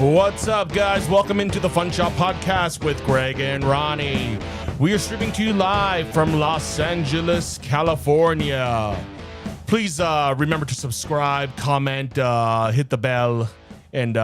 What's up, guys? Welcome into the Funshop podcast with Greg and Ronnie. We are streaming to you live from Los Angeles, California. Please remember to subscribe, comment, hit the bell, and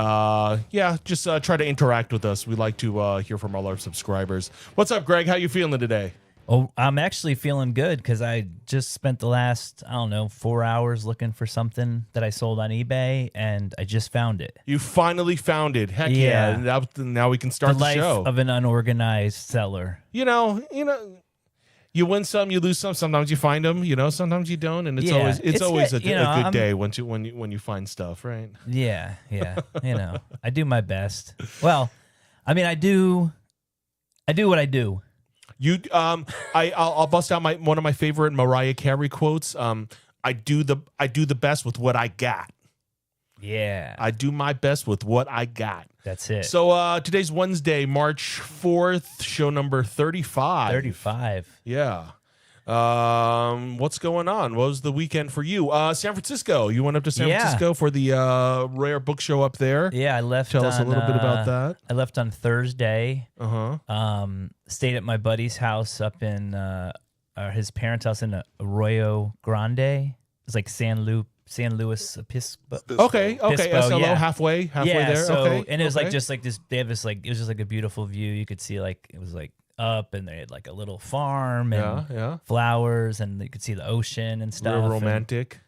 just try to interact with us. We like to hear from all our subscribers. What's up, Greg? How you feeling today? Oh, I'm actually feeling good because I just spent the last, 4 hours looking for something that I sold on eBay, and I just found it. You finally found it. Heck yeah. Now we can start the show. Life of an unorganized seller. You win some, you lose some. Sometimes you find them, sometimes you don't, and it's always a good day when you find stuff, right? Yeah. I do my best. Well, I do what I do. I'll bust out one of my favorite Mariah Carey quotes. I do the best with what I got. Yeah. I do my best with what I got. That's it. So today's Wednesday, March 4th, show number 35. 35. Yeah. What's going on? What was the weekend for you? San Francisco. You went up to San Francisco for the rare book show up there. Yeah, I left. Tell us a little bit about that. I left on Thursday. Stayed at my buddy's house up in his parents' house in Arroyo Grande. It's like San Luis Obispo. Okay. Obispo, SLO, yeah. halfway there. So, okay. And it was like just like this. They have this it was just like a beautiful view. You could see it was like up, and they had like a little farm and flowers, and you could see the ocean and stuff. Real romantic.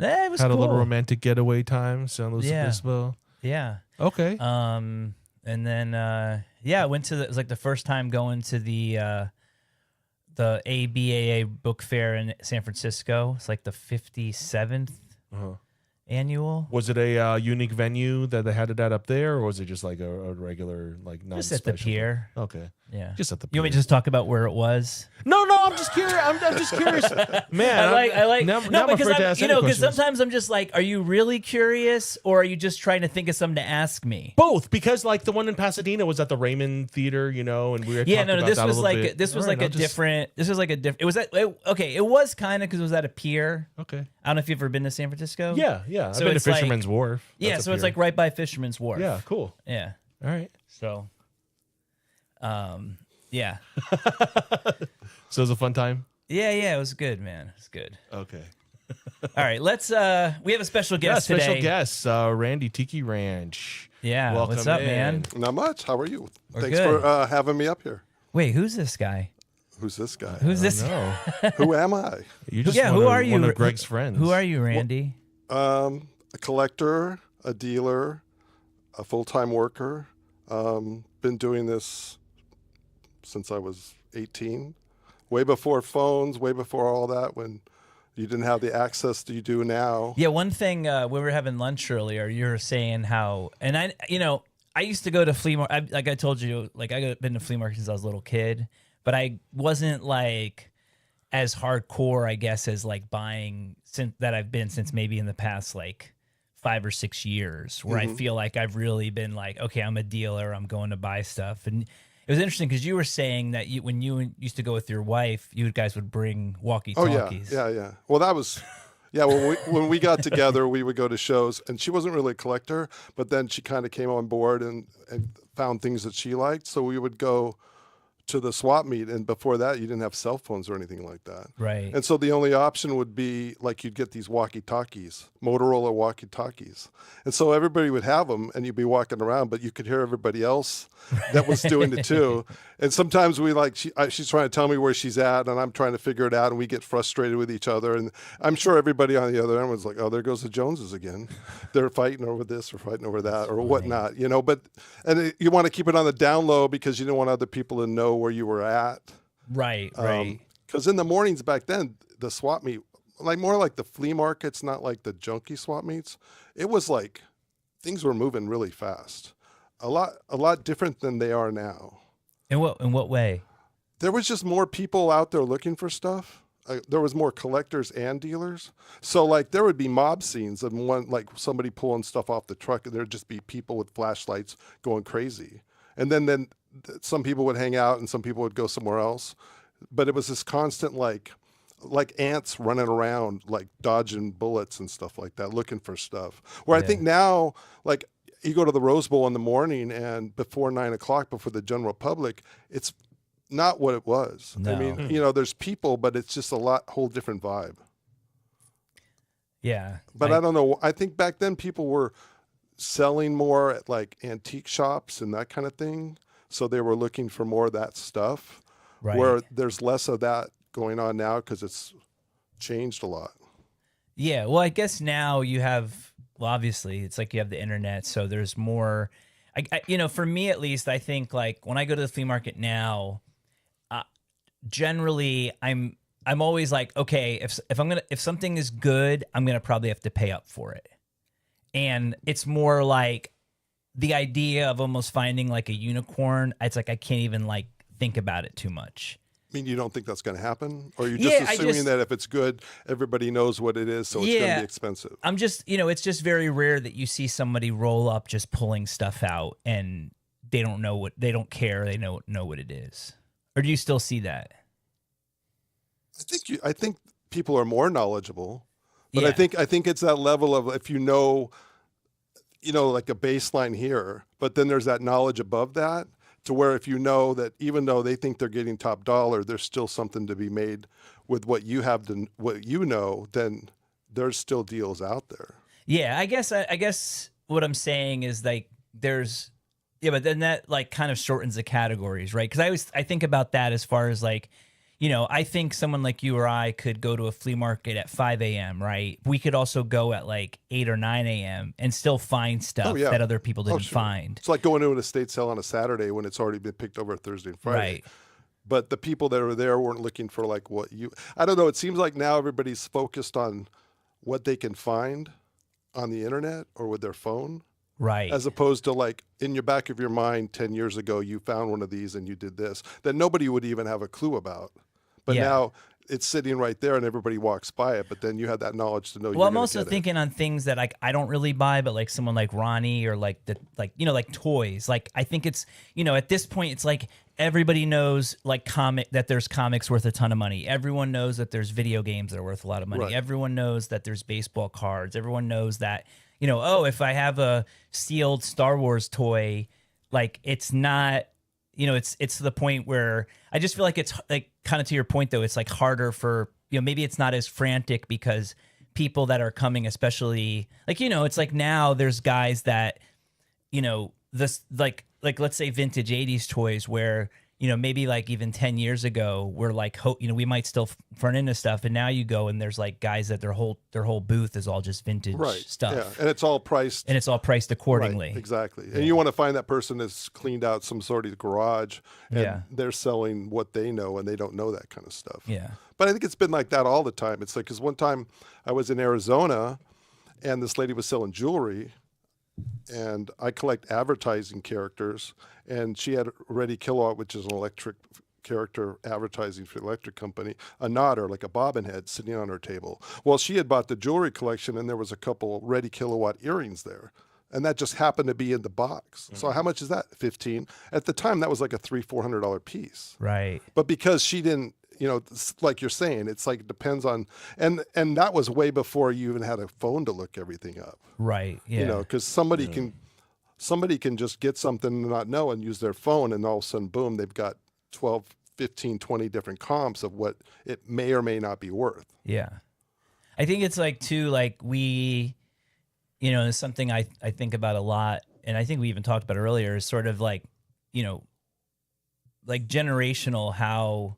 It was Had cool. a little romantic getaway time. San Luis Obispo. Yeah. Okay. And then I went to it was like the first time going to the ABAA book fair in San Francisco. It's like the 57th annual. Was it a unique venue that they had it at up there, or was it just like a regular just at the pier? Okay. Yeah. Just at the pier. You want me to just talk about where it was? No, I'm just curious. I'm just curious. Man, I like now because sometimes I'm just like, are you really curious, or are you just trying to think of something to ask me? Both, because like the one in Pasadena was at the Raymond Theater, and we were talking about this that was a like bit. this was All right, like a different. This was like a different. It was it was kind of because it was at a pier. Okay. I don't know if you've ever been to San Francisco. Yeah. I've been to Fisherman's Wharf. Yeah, so it's like right by Fisherman's Wharf. Yeah, cool. Yeah. All right. So, yeah. So it was a fun time? Yeah, it was good, man. It was good. Okay. All right, let's we have a special guest today. Special guest, Randy Tiki Ranch. Yeah, welcome what's up, in. man? Not much. How are you? Thanks good. for having me up here. Wait, who's this guy? Who's this guy? Who's this? No. Who am I? You just who are you? One of Greg's friends. Who are you, Randy? A collector, a dealer, a full-time worker. Been doing this since I was 18. Way before phones, way before all that, when you didn't have the access that you do now. Yeah, one thing we were having lunch earlier. You were saying how, and I used to go to flea market. Like I told you, like I've been to flea market since I was a little kid, but I wasn't like as hardcore, I guess, as like buying that I've been since maybe in the past like 5 or 6 years, where I feel like I've really been like, okay, I'm a dealer, I'm going to buy stuff. And it was interesting because you were saying that when you used to go with your wife, you guys would bring walkie-talkies. Oh, yeah. Well, that was, when we got together, we would go to shows, and she wasn't really a collector, but then she kind of came on board and found things that she liked. So we would go to the swap meet, and before that you didn't have cell phones or anything like that, right? And so the only option would be like you'd get these walkie-talkies, Motorola walkie-talkies, and so everybody would have them, and you'd be walking around, but you could hear everybody else that was doing it too. And sometimes we she's trying to tell me where she's at, and I'm trying to figure it out, and we get frustrated with each other. And I'm sure everybody on the other end was like, "Oh, there goes the Joneses again. They're fighting over this or fighting over that or whatnot," But you want to keep it on the down low because you don't want other people to know where you were at. Right. Because in the mornings back then, the swap meet, like more like the flea markets, not like the junky swap meets. It was like things were moving really fast. A lot different than they are now. In what way? There was just more people out there looking for stuff. There was more collectors and dealers. So like there would be mob scenes of one, like somebody pulling stuff off the truck, and there'd just be people with flashlights going crazy. And then some people would hang out and some people would go somewhere else. But it was this constant like ants running around, like dodging bullets and stuff like that, looking for stuff. Where I think now, like you go to the Rose Bowl in the morning, and before 9 o'clock, before the general public, it's not what it was. No. I mean, there's people, but it's just whole different vibe. Yeah. But I don't know. I think back then people were selling more at like antique shops and that kind of thing. So they were looking for more of that stuff. Right. Where there's less of that going on now because it's changed a lot. Yeah. Well, I guess now you have, well, obviously it's like you have the internet. So there's more, for me at least, I think like when I go to the flea market now, generally I'm always like, okay, if something is good, I'm going to probably have to pay up for it. And it's more like the idea of almost finding like a unicorn. It's like I can't even like think about it too much. I mean, you don't think that's going to happen? Or you're just assuming that if it's good, everybody knows what it is, so it's going to be expensive? I'm just, it's just very rare that you see somebody roll up just pulling stuff out and they don't know they don't care, they know what it is. Or do you still see that? I think people are more knowledgeable. But I think it's that level of if like a baseline here, but then there's that knowledge above that to where if you know that even though they think they're getting top dollar, there's still something to be made with what you have to, what then there's still deals out there. Yeah, I guess what I'm saying is like but then that like kind of shortens the categories, right? Because I think about that as far as like, I think someone like you or I could go to a flea market at 5 a.m., right? We could also go at like 8 or 9 a.m. and still find stuff that other people didn't find. It's like going to an estate sale on a Saturday when it's already been picked over Thursday and Friday. Right. But the people that were there weren't looking for like I don't know. It seems like now everybody's focused on what they can find on the internet or with their phone. Right. As opposed to like in your back of your mind 10 years ago, you found one of these and you did this that nobody would even have a clue about. But now it's sitting right there and everybody walks by it. But then you had that knowledge to know. Well, I'm also thinking on things that like I don't really buy, but like someone like Ronnie or like like toys. Like I think it's at this point it's like everybody knows like that there's comics worth a ton of money. Everyone knows that there's video games that are worth a lot of money. Right. Everyone knows that there's baseball cards. Everyone knows that if I have a sealed Star Wars toy, like it's not. It's to the point where I just feel like it's like kind of to your point, though, it's like harder for, maybe it's not as frantic because people that are coming, especially like, it's like now there's guys that, this like let's say vintage 80s toys where, maybe like even 10 years ago, we're like, we might still run into stuff. And now you go and there's like guys that their whole booth is all just vintage stuff. Yeah. And it's all priced. accordingly. Right, exactly. Yeah. And you want to find that person that's cleaned out some sort of garage and they're selling what they know and they don't know that kind of stuff. Yeah. But I think it's been like that all the time. It's like, because one time I was in Arizona and this lady was selling jewelry. And I collect advertising characters, and she had Ready Kilowatt, which is an electric character advertising for the electric company, a nodder, like a bobbin head sitting on her table. Well, she had bought the jewelry collection, and there was a couple Ready Kilowatt earrings there. And that just happened to be in the box. Mm-hmm. So how much is that? 15. At the time, that was like a $300-$400 piece. Right. But because she didn't, like you're saying, it's like it depends on, and that was way before you even had a phone to look everything up. Right. Yeah. Because somebody can just get something and not know and use their phone, and all of a sudden, boom, they've got 12, 15, 20 different comps of what it may or may not be worth. Yeah. I think it's like too, like it's something I think about a lot, and I think we even talked about it earlier, is sort of like, like generational how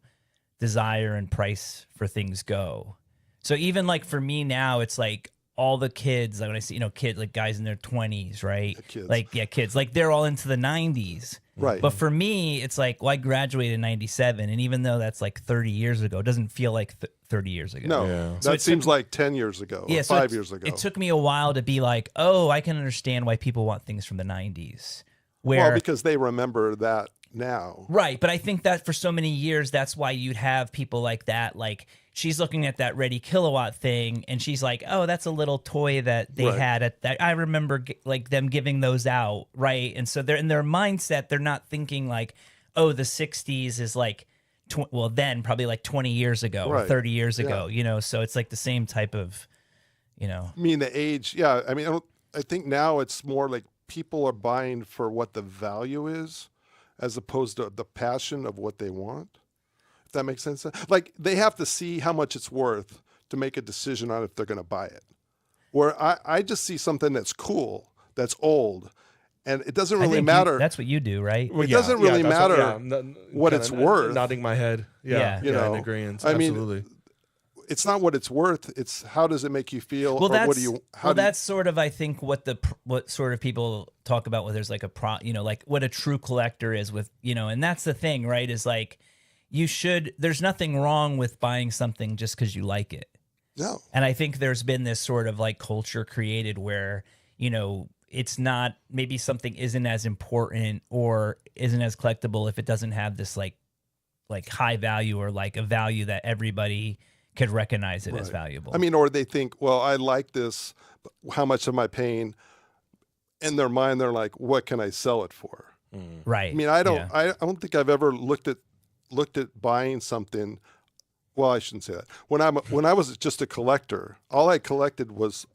desire and price for things go. So even like for me now, it's like all the kids, like when I see, kids, like guys in their 20s, right? Kids, like they're all into the 90s. Right. But for me, it's like, well, I graduated in 97. And even though that's like 30 years ago, it doesn't feel like 30 years ago. No, that seems like 10 years ago, or 5 years ago. It took me a while to be like, oh, I can understand why people want things from the 90s. Well, because they remember that now. Right. But I think that for so many years, that's why you'd have people like that. Like she's looking at that Ready Kilowatt thing and she's like, oh, that's a little toy that they had at that. I remember like them giving those out. Right. And so they're in their mindset. They're not thinking like, oh, the 60s is like, then probably like 20 years ago or 30 years ago, so it's like the same type of, I mean, the age. Yeah. I mean, I think now it's more like people are buying for what the value is as opposed to the passion of what they want. If that makes sense. Like they have to see how much it's worth to make a decision on if they're going to buy it. Where I just see something that's cool, that's old, and it doesn't really matter. That's what you do, right? It doesn't really matter what it's worth. Nodding my head. Yeah. You know, in agreement. I mean, Absolutely. it's not what it's worth. It's how does it make you feel? Well, or that's sort of, I think, what sort of people talk about when there's like like what a true collector is with, and that's the thing, right? Is like there's nothing wrong with buying something just because you like it. No. And I think there's been this sort of like culture created where, it's not, maybe something isn't as important or isn't as collectible if it doesn't have this like high value or like a value that everybody could recognize it as valuable. I mean, or they think, well, I like this, but how much am I paying? In their mind, they're like, what can I sell it for? Right. I mean, I don't think I've ever looked at buying something. Well, I shouldn't say that. When I was just a collector, all I collected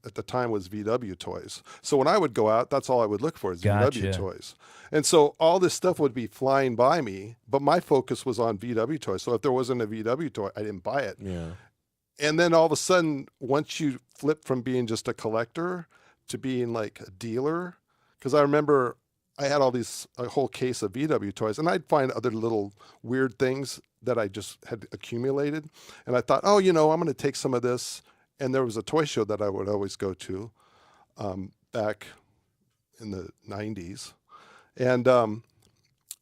at the time was VW toys. So when I would go out, that's all I would look for is VW toys. And so all this stuff would be flying by me, but my focus was on VW toys. So if there wasn't a VW toy, I didn't buy it. Yeah. And then all of a sudden, once you flip from being just a collector to being like a dealer, because I remember I had a whole case of VW toys, and I'd find other little weird things that I just had accumulated. And I thought, I'm going to take some of this. And there was a toy show that I would always go to back in the 90s. And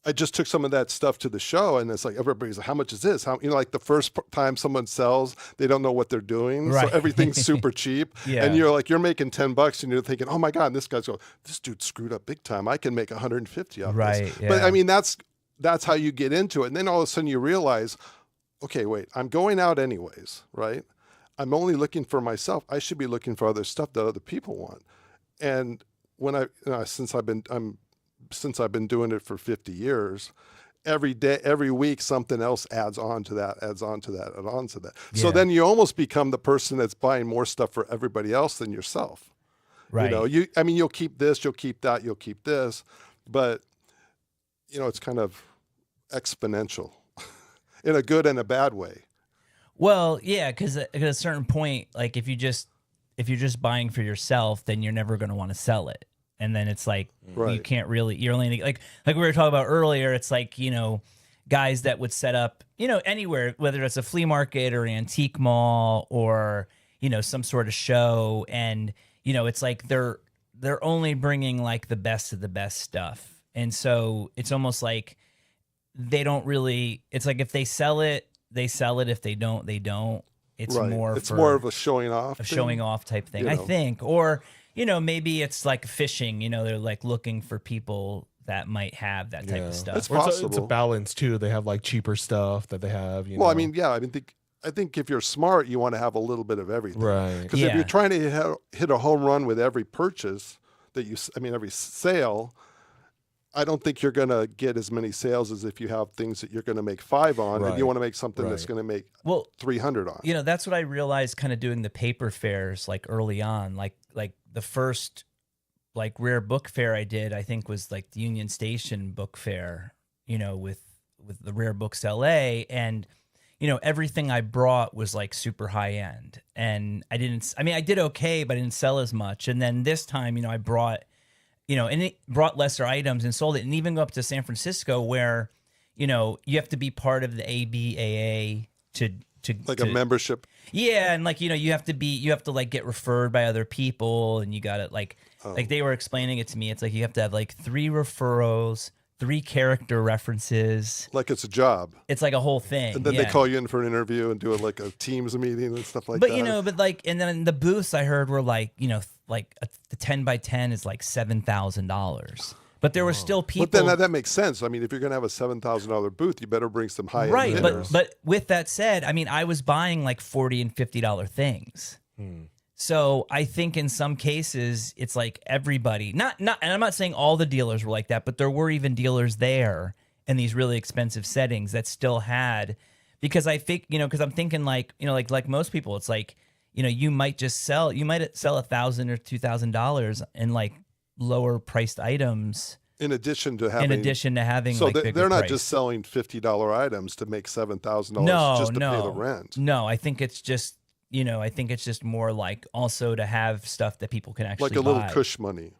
I just took some of that stuff to the show, and it's like everybody's like, how much is this? Like the first time someone sells, they don't know what they're doing. Right. So everything's super cheap. Yeah. And you're making $10 and you're thinking, oh my God, and this guy's going, this dude screwed up big time. I can make 150 off this. Yeah. But I mean, that's how you get into it. And then all of a sudden you realize, okay, wait, I'm going out anyways, right? I'm only looking for myself. I should be looking for other stuff that other people want. And when since I've been doing it for 50 years, every day, every week, something else adds on to that. Yeah. So then you almost become the person that's buying more stuff for everybody else than yourself. Right. You'll keep this, you'll keep that, you'll keep this, but it's kind of exponential in a good and a bad way. Well, yeah, because at a certain point, like if you're just buying for yourself, then you're never going to want to sell it. And then it's like, you can't really, you're only like we were talking about earlier, it's like, guys that would set up, anywhere, whether it's a flea market or an antique mall or, some sort of show. And, it's like they're only bringing like the best of the best stuff. And so it's almost like they don't really, it's like if they sell it, they sell it. If they don't, they don't. It's more of a showing off type thing, I think. Or, maybe it's like fishing, they're like looking for people that might have that type of stuff. It's possible. It's a balance too. They have like cheaper stuff that they have. I mean, I think if you're smart, you want to have a little bit of everything. Right. Because if you're trying to hit a home run with every purchase every sale, I don't think you're going to get as many sales as if you have things that you're going to make 5 on, and you want to make something that's going to make 300 on. That's what I realized kind of doing the paper fairs like early on, like the first like rare book fair I did, I think was like the Union Station book fair, with the Rare Books LA, and everything I brought was like super high end, and I did okay, but I didn't sell as much. And then this time, I brought and it brought lesser items and sold it, and even go up to San Francisco where, you have to be part of the ABAA to a membership. Yeah, and like you have to like get referred by other people, and you got to like they were explaining it to me. It's like you have to have like 3 referrals, 3 character references. Like it's a job. It's like a whole thing. And then they call you in for an interview and do like a Teams meeting and stuff like that. But and then the booths I heard were like, like the 10 by 10 is like $7,000. But there were still people. But then that makes sense. I mean, if you're going to have a $7,000 booth, you better bring some high-end vendors. But with that said, I was buying like $40 and $50 things. So I think in some cases it's like everybody, not, and I'm not saying all the dealers were like that, but there were even dealers there in these really expensive settings that still had, because I think, because I'm thinking like, like most people, it's like, you might sell $1,000 or $2,000 and like lower priced items In addition to having, so like bigger they're not price. just selling $50 items to make $7,000 just to pay the rent. No, I think it's just, I think it's just more like also to have stuff that people can actually Like a little buy. cush money,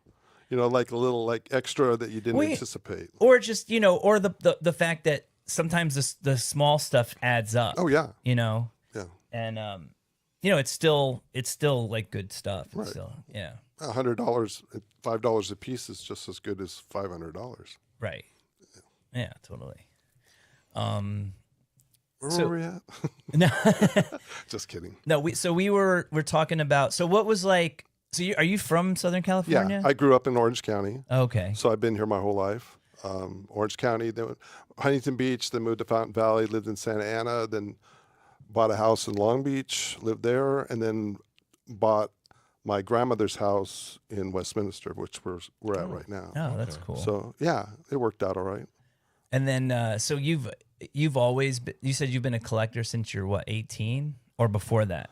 like a little like extra that you didn't anticipate. Or just, or the fact that sometimes the small stuff adds up. Oh yeah. Yeah. And it's still like good stuff. Right. So, yeah. $100, $5 a piece is just as good as $500. Right. Yeah, totally. Where were we at? No, Just kidding. no. We're talking about. So what was like? So are you from Southern California? Yeah, I grew up in Orange County. Okay. So I've been here my whole life. Orange County, then Huntington Beach, then moved to Fountain Valley, lived in Santa Ana, then bought a house in Long Beach, lived there, and then bought my grandmother's house in Westminster, which we're at right now. Oh, that's cool. So yeah, it worked out all right. And then, so you've always been, you said you've been a collector since you're what, 18 or before that?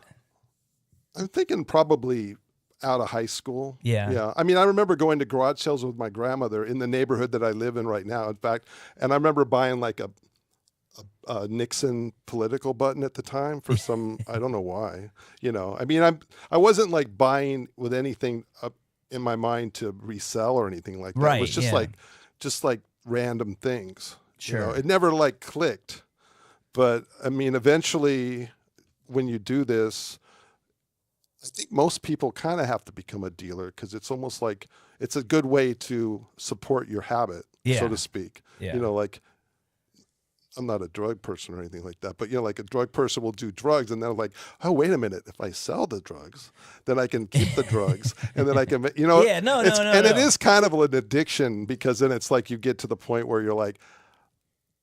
I'm thinking probably out of high school. Yeah. Yeah. I mean, I remember going to garage sales with my grandmother in the neighborhood that I live in right now. In fact, and I remember buying like a Nixon political button at the time for some, I don't know why, I mean, I wasn't like buying with anything up in my mind to resell or anything like that. Right, It was just yeah. like random things. Sure. It never like clicked. But I mean, eventually when you do this, I think most people kind of have to become a dealer because it's almost like it's a good way to support your habit, so to speak. Yeah. Like I'm not a drug person or anything like that, but like a drug person will do drugs and they're like, oh, wait a minute, if I sell the drugs, then I can keep the drugs and then I can, Yeah, no. It is kind of an addiction because then it's like you get to the point where you're like,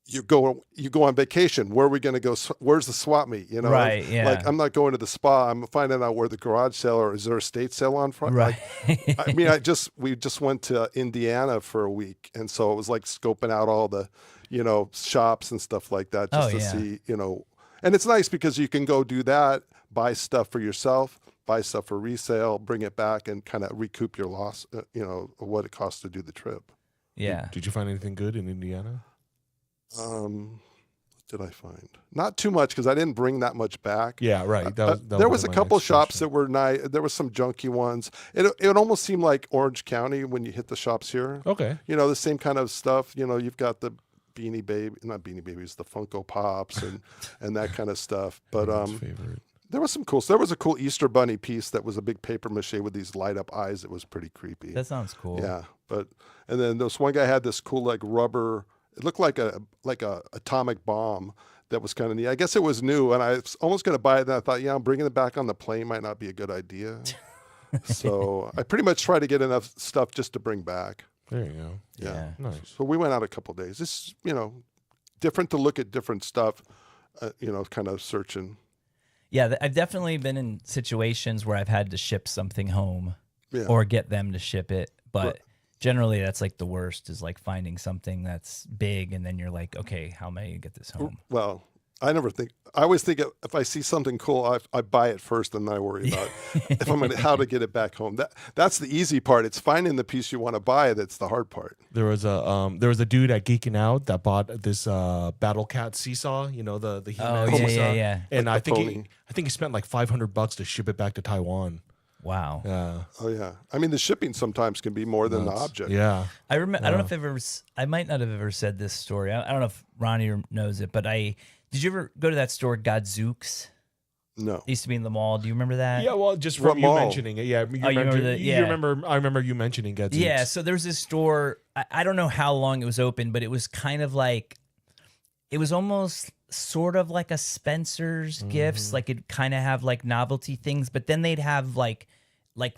you go on vacation. Where are we going to go? Where's the swap meet? Right. Yeah. Like I'm not going to the spa. I'm finding out where the garage sale or is there a estate sale on Friday? Right. I mean, we just went to Indiana for a week. And so it was like scoping out all the, shops and stuff like that just to see, and it's nice because you can go do that, buy stuff for yourself, buy stuff for resale, bring it back and kind of recoup your loss, what it costs to do the trip. Yeah. Did you find anything good in Indiana? What did I find? Not too much because I didn't bring that much back. Yeah, right. There was a couple shops that were nice. There was some junky ones. It almost seemed like Orange County when you hit the shops here. Okay. The same kind of stuff. You've got the Beanie Baby, not Beanie Babies, the Funko Pops and that kind of stuff. But favorite. there was some cool. There was a cool Easter Bunny piece that was a big paper mache with these light up eyes. It was pretty creepy. That sounds cool. Yeah, and then this one guy had this cool like rubber. It looked like a atomic bomb that was kind of neat. I guess it was new, and I was almost going to buy it. And I thought, I'm bringing it back on the plane might not be a good idea. So I pretty much try to get enough stuff just to bring back. There you go. Yeah. Nice. So we went out a couple of days. It's different to look at different stuff. Kind of searching. Yeah, I've definitely been in situations where I've had to ship something home or get them to ship it, but. Right. Generally, that's like the worst is like finding something that's big and then you're like, okay, how am I going to get this home? Well, I always think if I see something cool, I buy it first and then I worry about how to get it back home. That's the easy part. It's finding the piece you want to buy. That's the hard part. There was a dude at Geeking Out that bought this Battle Cat seesaw, the He-Man seesaw. Yeah. And Like I think he spent like $500 to ship it back to Taiwan. Wow. Yeah. Oh yeah. I mean, the shipping sometimes can be more than the object. Yeah. I remember. I don't know if I might not have ever said this story. I don't know if Ronnie knows it, but did you ever go to that store Gadzooks? No. It used to be in the mall. Do you remember that? Yeah, well, just from you mentioning it. Yeah. You remember that? I remember you mentioning Gadzooks. Yeah, so there's this store. I don't know how long it was open, but it was kind of like, it was almost sort of like a Spencer's Gifts. Like it'd kind of have like novelty things, but then they'd have like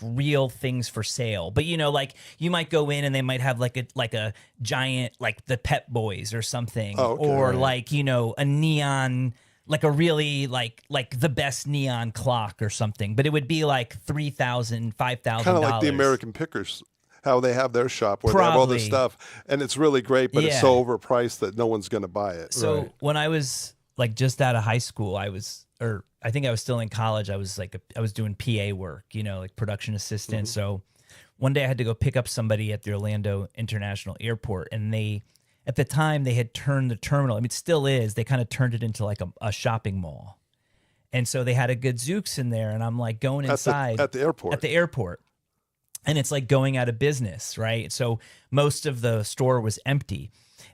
real things for sale. But like you might go in and they might have like a giant, like the Pep Boys or something, or like, a neon, like a really like the best neon clock or something, but it would be like $3,000, $5,000. Kind of like the American Pickers, how they have their shop where they have all this stuff and it's really great, but it's so overpriced that no one's going to buy it. So when I was like just out of high school, I was or I think I was still in college. I was like, I was doing PA work, you know, like production assistant. So one day I had to go pick up somebody at the Orlando International Airport, and at the time they had turned the terminal. I mean, it still is. They kind of turned it into like a shopping mall. And so they had a Gadzooks in there, and I'm like going inside at the airport. At the airport. And it's like going out of business, right? So most of the store was empty.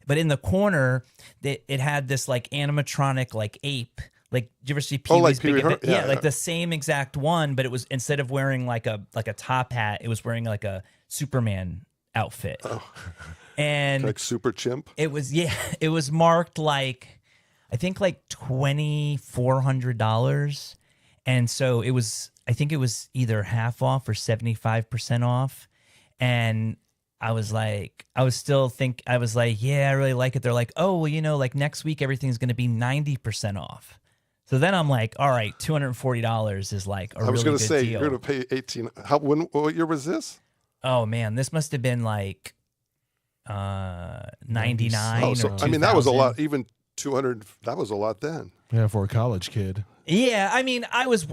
But in the corner, it had this like animatronic like ape. Like, did you ever see Pee Wee's Big Adventure? Yeah, like the same exact one, but it was, instead of wearing like a top hat, it was wearing like a Superman outfit. Oh. And like Super Chimp? It was, yeah, it was marked like, I think like $2,400. And so it was, I think it was either half off or 75% off. And I was like, yeah, I really like it. They're like, oh, well, you know, like next week, everything's going to be 90% off. So then I'm like, all right, $240 is like a really good deal. I was going to say, you're going to pay $18. What year was this? Oh man, this must have been like 99 or 2000. I mean, that was a lot, even 200, that was a lot then. Yeah, for a college kid. Yeah, I mean, I was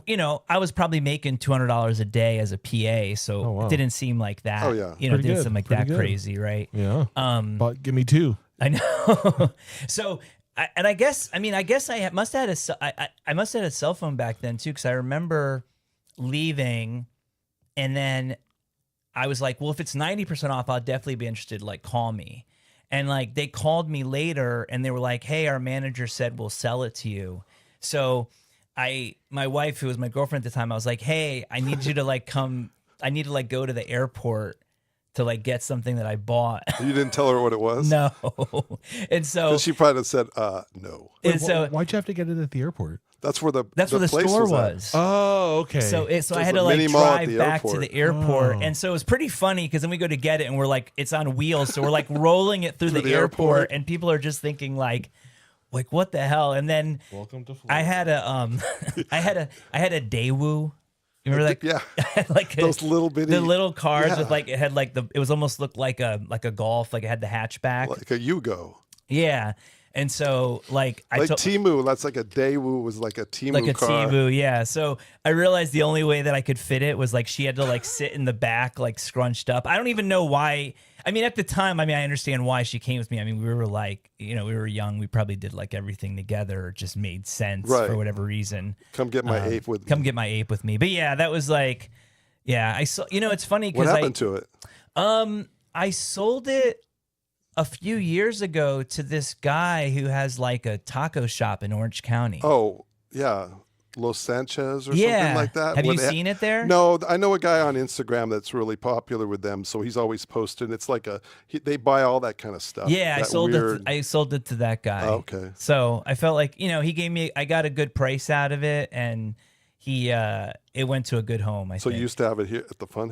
probably making $200 a day as a PA, so it didn't seem like that. Oh yeah, you know, it didn't seem like that crazy, right? Yeah. But give me two. I know. So, I guess I must have had I must have had a cell phone back then too, because I remember leaving, and then I was like, well, if it's 90% off, I'll definitely be interested. Like, call me. And like they called me later, and they were like, hey, our manager said we'll sell it to you. So my wife, who was my girlfriend at the time, I was like, hey, I need you to like come. I need to like go to the airport to like get something that I bought. You didn't tell her what it was? No. And so she probably said, no. Wait, why'd you have to get it at the airport? That's where the store was. Oh, okay. So I had to like drive back to the airport. Oh. And so it was pretty funny, because then we go to get it, and we're like, it's on wheels. So we're like rolling it through the airport, and people are just thinking like what the hell? And then welcome to Florida. I had a Daewoo. You remember that? Yeah. I had like those little bitty, the little cars with like, it had like it was almost looked like a Golf, like it had the hatchback. Like a Yugo. Yeah. And so, like Temu, that's like a Daewoo was like a Temu like a car. Temu, yeah. So I realized the only way that I could fit it was like she had to like sit in the back, like scrunched up. I don't even know why. I mean, at the time, I understand why she came with me. I mean, we were like, you know, we were young. We probably did like everything together. It just made sense for whatever reason. Come get my ape with me. Come get my ape with me. But yeah, that was like, yeah. I saw. You know, it's funny because what happened to it? I sold it a few years ago to this guy who has like a taco shop in Orange County. Oh, yeah. Los Sanchez or something like that. Have you seen it there? No, I know a guy on Instagram that's really popular with them, so he's always posting. It's like they buy all that kind of stuff. Yeah, I sold it to that guy. Oh, okay. So I felt like, you know, I got a good price out of it, and it went to a good home, I think. So you used to have it here at the Fun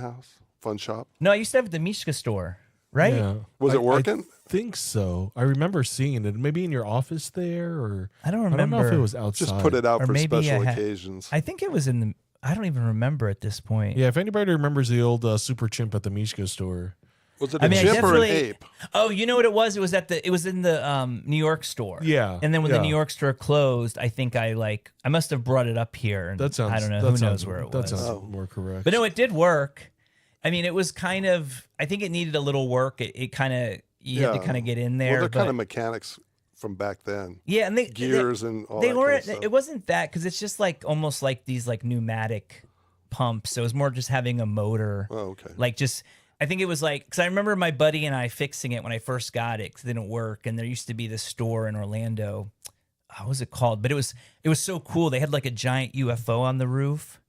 Shop? No, I used to have it at the Mishka store. Right? Yeah. Was it working? I think so. I remember seeing it. Maybe in your office there, or I don't remember. I don't know if it was outside. Just put it out for special occasions. I think it was in the. I don't even remember at this point. Yeah, if anybody remembers the old Super Chimp at the Mishka store. Was it a chimp or an ape? Oh, you know what it was? It was in the New York store. Yeah. And then when the New York store closed, I think I must have brought it up here. And I don't know. Who knows where it was? That sounds more correct. But no, it did work. I mean, it was kind of, I think it needed a little work. It kind of, you had to kind of get in there. Well, they're kind of mechanics from back then. Yeah, and gears and all they that weren't, kind of stuff. It wasn't that, because it's just like almost like these like pneumatic pumps. So it was more just having a motor. Oh, okay. Like just, I think it was like, because I remember my buddy and I fixing it when I first got it, because it didn't work. And there used to be this store in Orlando. What was it called? But it was so cool. They had like a giant UFO on the roof.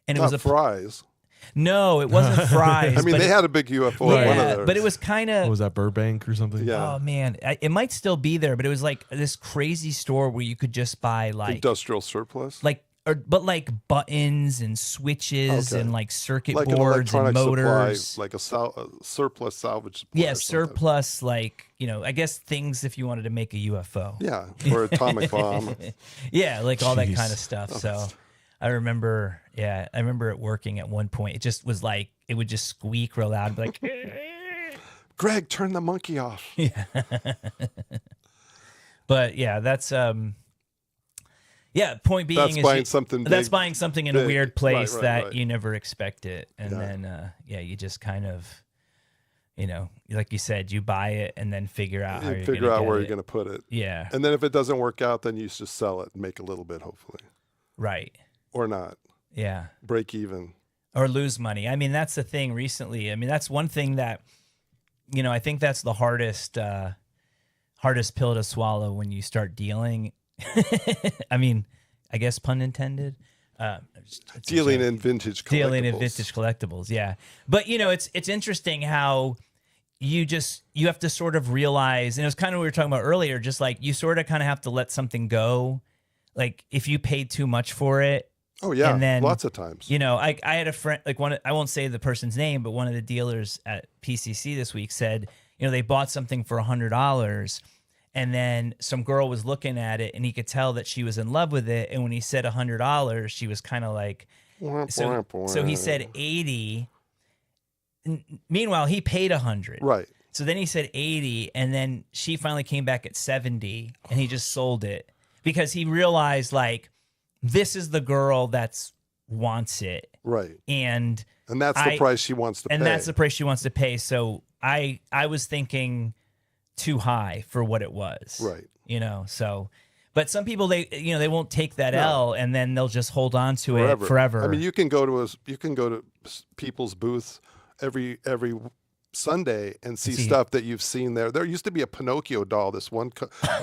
And it was Fry's. No, it wasn't Fry's. I mean, they had a big UFO at one of theirs. But it was kind of... Was that Burbank or something? Yeah. Oh, man. It might still be there, but it was like this crazy store where you could just buy like... Industrial surplus? But like buttons and switches and like circuit like boards an and motors. Supply, like a surplus salvage supply. Yeah, surplus, like, you know, I guess things if you wanted to make a UFO. Yeah, or atomic bomb. Yeah, like all that kind of stuff. So... I remember it working at one point. It just was like, it would just squeak real loud, like, Greg, turn the monkey off. Yeah. But yeah, that's, Yeah, point being That's is buying something that's big, buying something in a big. weird place Right, that right. you never expect it. And Yeah. then you just kind of, like you said, you buy it and then figure out how You you're figure gonna out get where it. you're going to put it. Yeah. And then if it doesn't work out, then you just sell it and make a little bit, hopefully. Right. Or not. Yeah. Break even. Or lose money. I mean, that's the thing recently. I mean, that's one thing that, I think that's the hardest pill to swallow when you start dealing. I mean, I guess pun intended. It's a Dealing joke. in vintage collectibles. Dealing in vintage collectibles, yeah. But it's interesting how you have to sort of realize, and it was kind of what we were talking about earlier, just like you sort of kind of have to let something go. Like if you paid too much for it. Oh yeah, and then, lots of times. I had a friend, like I won't say the person's name, but one of the dealers at PCC this week said, they bought something for $100. And then some girl was looking at it, and he could tell that she was in love with it. And when he said $100, she was kind of like, so he said 80. Meanwhile, he paid 100. Right. So then he said 80, and then she finally came back at 70, and he just sold it because he realized like this is the girl that's wants it. Right. And that's the price she wants to pay. And that's the price she wants to pay. So I was thinking too high for what it was. Right. So but some people they won't take that L, and then they'll just hold on to it forever. I mean, you can go to people's booths every Sunday and see stuff that you've seen there. There used to be a Pinocchio doll this one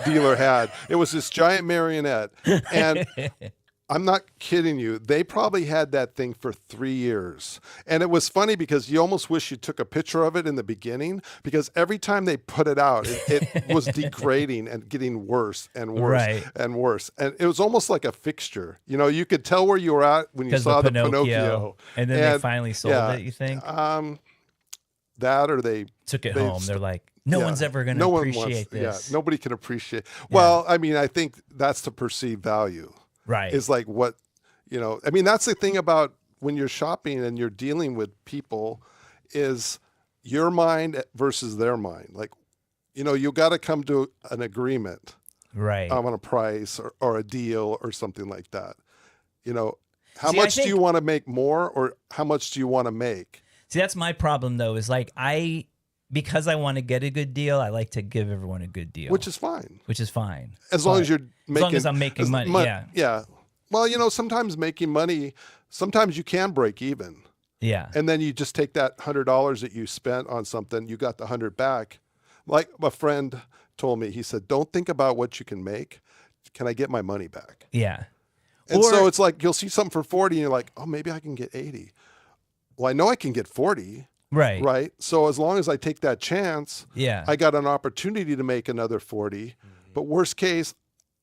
dealer had. It was this giant marionette, and I'm not kidding you. They probably had that thing for 3 years. And it was funny because you almost wish you took a picture of it in the beginning, because every time they put it out, it was degrading and getting worse and worse and worse. And it was almost like a fixture. You could tell where you were at when you saw the Pinocchio. And then they finally sold it, you think? That or they took it home. They're like, no one's ever going to appreciate this. Yeah, nobody can appreciate. Well, I mean, I think that's the perceived value. Right. Is like what, I mean, that's the thing about when you're shopping and you're dealing with people is your mind versus their mind. Like, you got to come to an agreement. Right. On a price or a deal or something like that. How much do you want to make more, or how much do you want to make? See, that's my problem though, is like because I want to get a good deal, I like to give everyone a good deal. Which is fine. As long as I'm making money, yeah. Yeah. Well, sometimes making money, sometimes you can break even. Yeah. And then you just take that $100 that you spent on something, you got the 100 back. Like a friend told me, he said, don't think about what you can make. Can I get my money back? Yeah. And so it's like, you'll see something for 40 and you're like, oh, maybe I can get 80. Well, I know I can get 40. Right. Right. So as long as I take that chance, yeah, I got an opportunity to make another 40. But worst case,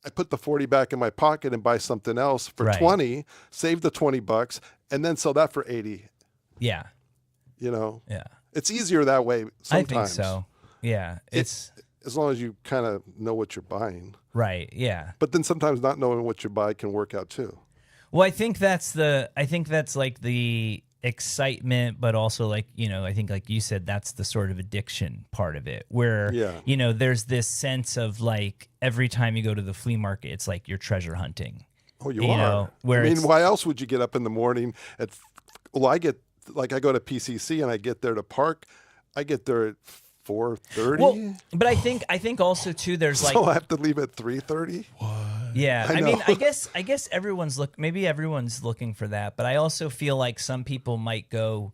I put the 40 back in my pocket and buy something else for 20, save the $20, and then sell that for 80. Yeah. Yeah. It's easier that way sometimes. I think so. Yeah. It's as long as you kind of know what you're buying. Right. Yeah. But then sometimes not knowing what you buy can work out too. Well, I think that's like the excitement, but also like, I think like you said, that's the sort of addiction part of it where, there's this sense of like every time you go to the flea market, it's like you're treasure hunting. Oh, you are. Where I mean, why else would you get up in the morning I go to PCC and I get there to park. I get there at 4:30. Well, but I think also too, there's like, so I have to leave at 3:30. What? Yeah, I mean, I guess everyone's everyone's looking for that, but I also feel like some people might go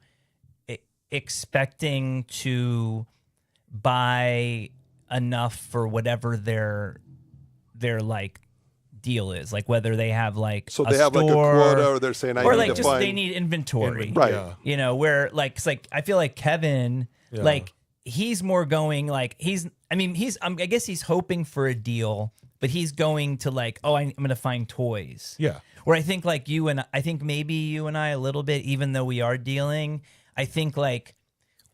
expecting to buy enough for whatever their like deal is, like whether they have like they have like a quota, or they're saying they need inventory, right? Where like it's like I feel like Kevin, like he's more going like I guess he's hoping for a deal. But he's going to like, I'm going to find toys. Yeah. Where I think like I think maybe you and I a little bit, even though we are dealing, I think like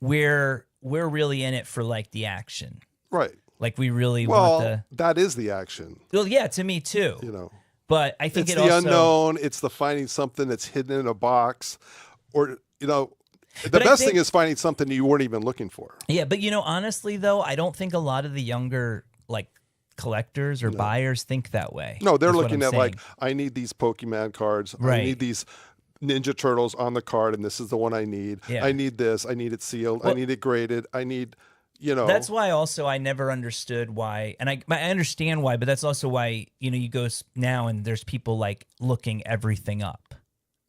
we're really in it for like the action. Right. Like we really want that is the action. Well, yeah, to me too. But I think it's the unknown. It's the finding something that's hidden in a box, or the best thing is finding something you weren't even looking for. Yeah, but honestly though, I don't think a lot of the younger like collectors or buyers think that way. No, they're is what looking I'm at saying. like, I need these Pokemon cards. Right. I need these Ninja Turtles on the card, and this is the one I need. Yeah. I need this. I need it sealed. I need it graded. I need, That's why also I never understood why, and I understand why, but that's also why, you go now and there's people like looking everything up.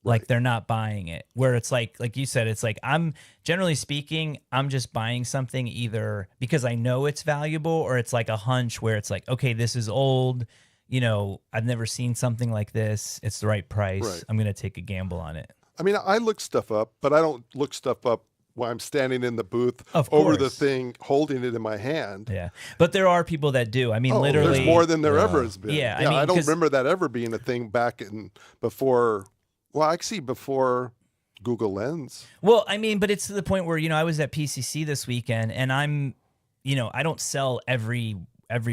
Like they're not buying it. Where it's like you said, it's like I'm generally speaking, I'm just buying something either because I know it's valuable or it's like a hunch where it's like, okay, this is old. I've never seen something like this. It's the right price. Right. I'm going to take a gamble on it. I mean, I look stuff up, but I don't look stuff up while I'm standing in the booth Of over the course. thing, holding it in my hand. Yeah. But there are people that do. I mean, literally. There's more than there ever has been. Yeah, I I mean, don't 'cause- remember that ever being a thing back in before. Well, actually, before Google Lens. Well, I mean, but it's to the point where, I was at PCC this weekend and I'm, I don't sell every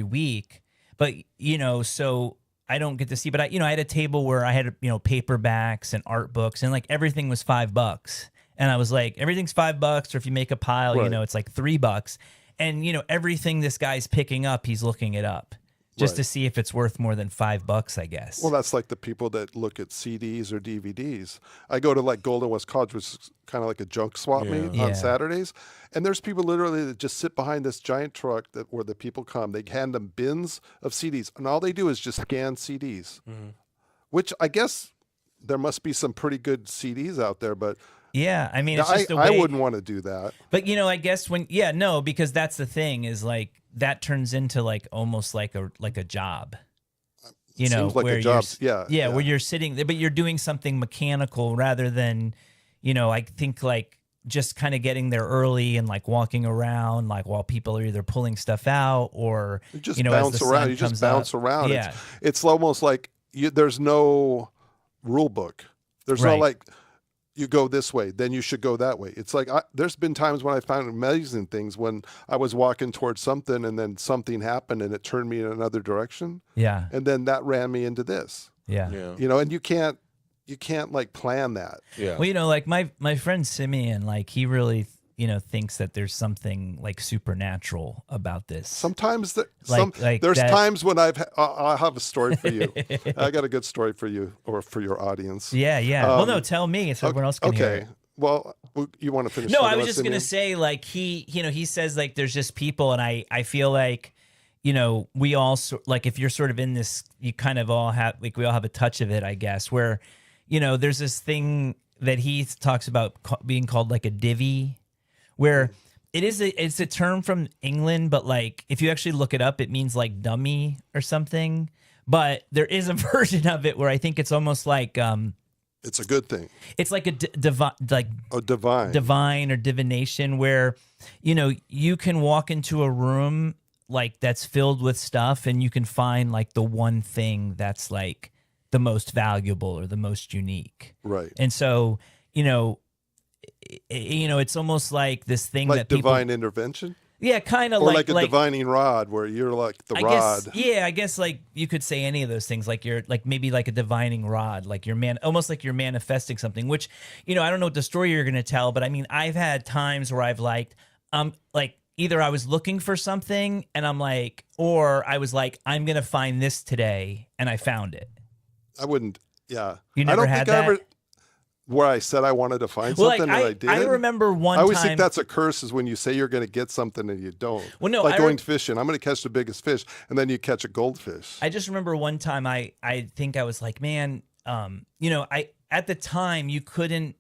week, but, so I don't get to see, but I had a table where I had, paperbacks and art books and like everything was $5. And I was like, everything's $5, or if you make a pile, Right. it's like $3. And, everything this guy's picking up, he's looking it up just to see if it's worth more than $5, I guess. Well, that's like the people that look at CDs or DVDs. I go to like Golden West College, which is kind of like a junk swap meet Yeah. on Saturdays. And there's people literally that just sit behind this giant truck where the people come. They hand them bins of CDs, and all they do is just scan CDs, which I guess there must be some pretty good CDs out there, but yeah, I mean, it's just I a way. wouldn't want to do that. But I guess because that's the thing is like that turns into like almost like a job. Seems like where a job. yeah, where you're sitting there, but you're doing something mechanical rather than, I think like just kind of getting there early and like walking around like while people are either pulling stuff out or You just as the bounce sun around. You comes just bounce up. around. Yeah, It's almost like there's no rule book. There's no Right. like, you go this way, then you should go that way. It's like there's been times when I found amazing things when I was walking towards something and then something happened and it turned me in another direction. yeah, And then that ran me into this. yeah. And you can't like plan that. Yeah. Well, like my friend Simeon, like he really thinks that there's something like supernatural about this. Sometimes Like there's that- times when I'll have a story for you. I got a good story for you or for your audience. Yeah. Well, no, tell me so everyone else can hear it. Okay. Well, you want to finish? No, talking I was about just gonna Simeon? say like he says like there's just people, and I feel like we all like if you're sort of in this, you kind of all have like we all have a touch of it, I guess. Where there's this thing that he talks about being called like a divvy, where it's a term from England, but like if you actually look it up, it means like dummy or something. But there is a version of it where I think it's almost like It's a good thing. it's like a divine or divination where you can walk into a room like that's filled with stuff and you can find like the one thing that's like the most valuable or the most unique. Right. And so it's almost like this thing Like that people, divine intervention? yeah, kind of Or like a divining rod where you're like the rod. I guess like you could say any of those things, like you're like maybe like a divining rod, like almost like you're manifesting something, which, I don't know what the story you're going to tell, but I mean, I've had times where I've like either I was looking for something and I'm like, or I was like, I'm going to find this today. And I found it. I wouldn't, yeah. You never I don't had think I that? ever, where I said I wanted to find Well, something like, and I did. I remember one I always time. think that's a curse is when you say you're going to get something and you don't. Well, no, like I going fishing. I'm going to catch the biggest fish and then you catch a goldfish. I just remember one time I think I was like, man, at the time you couldn't,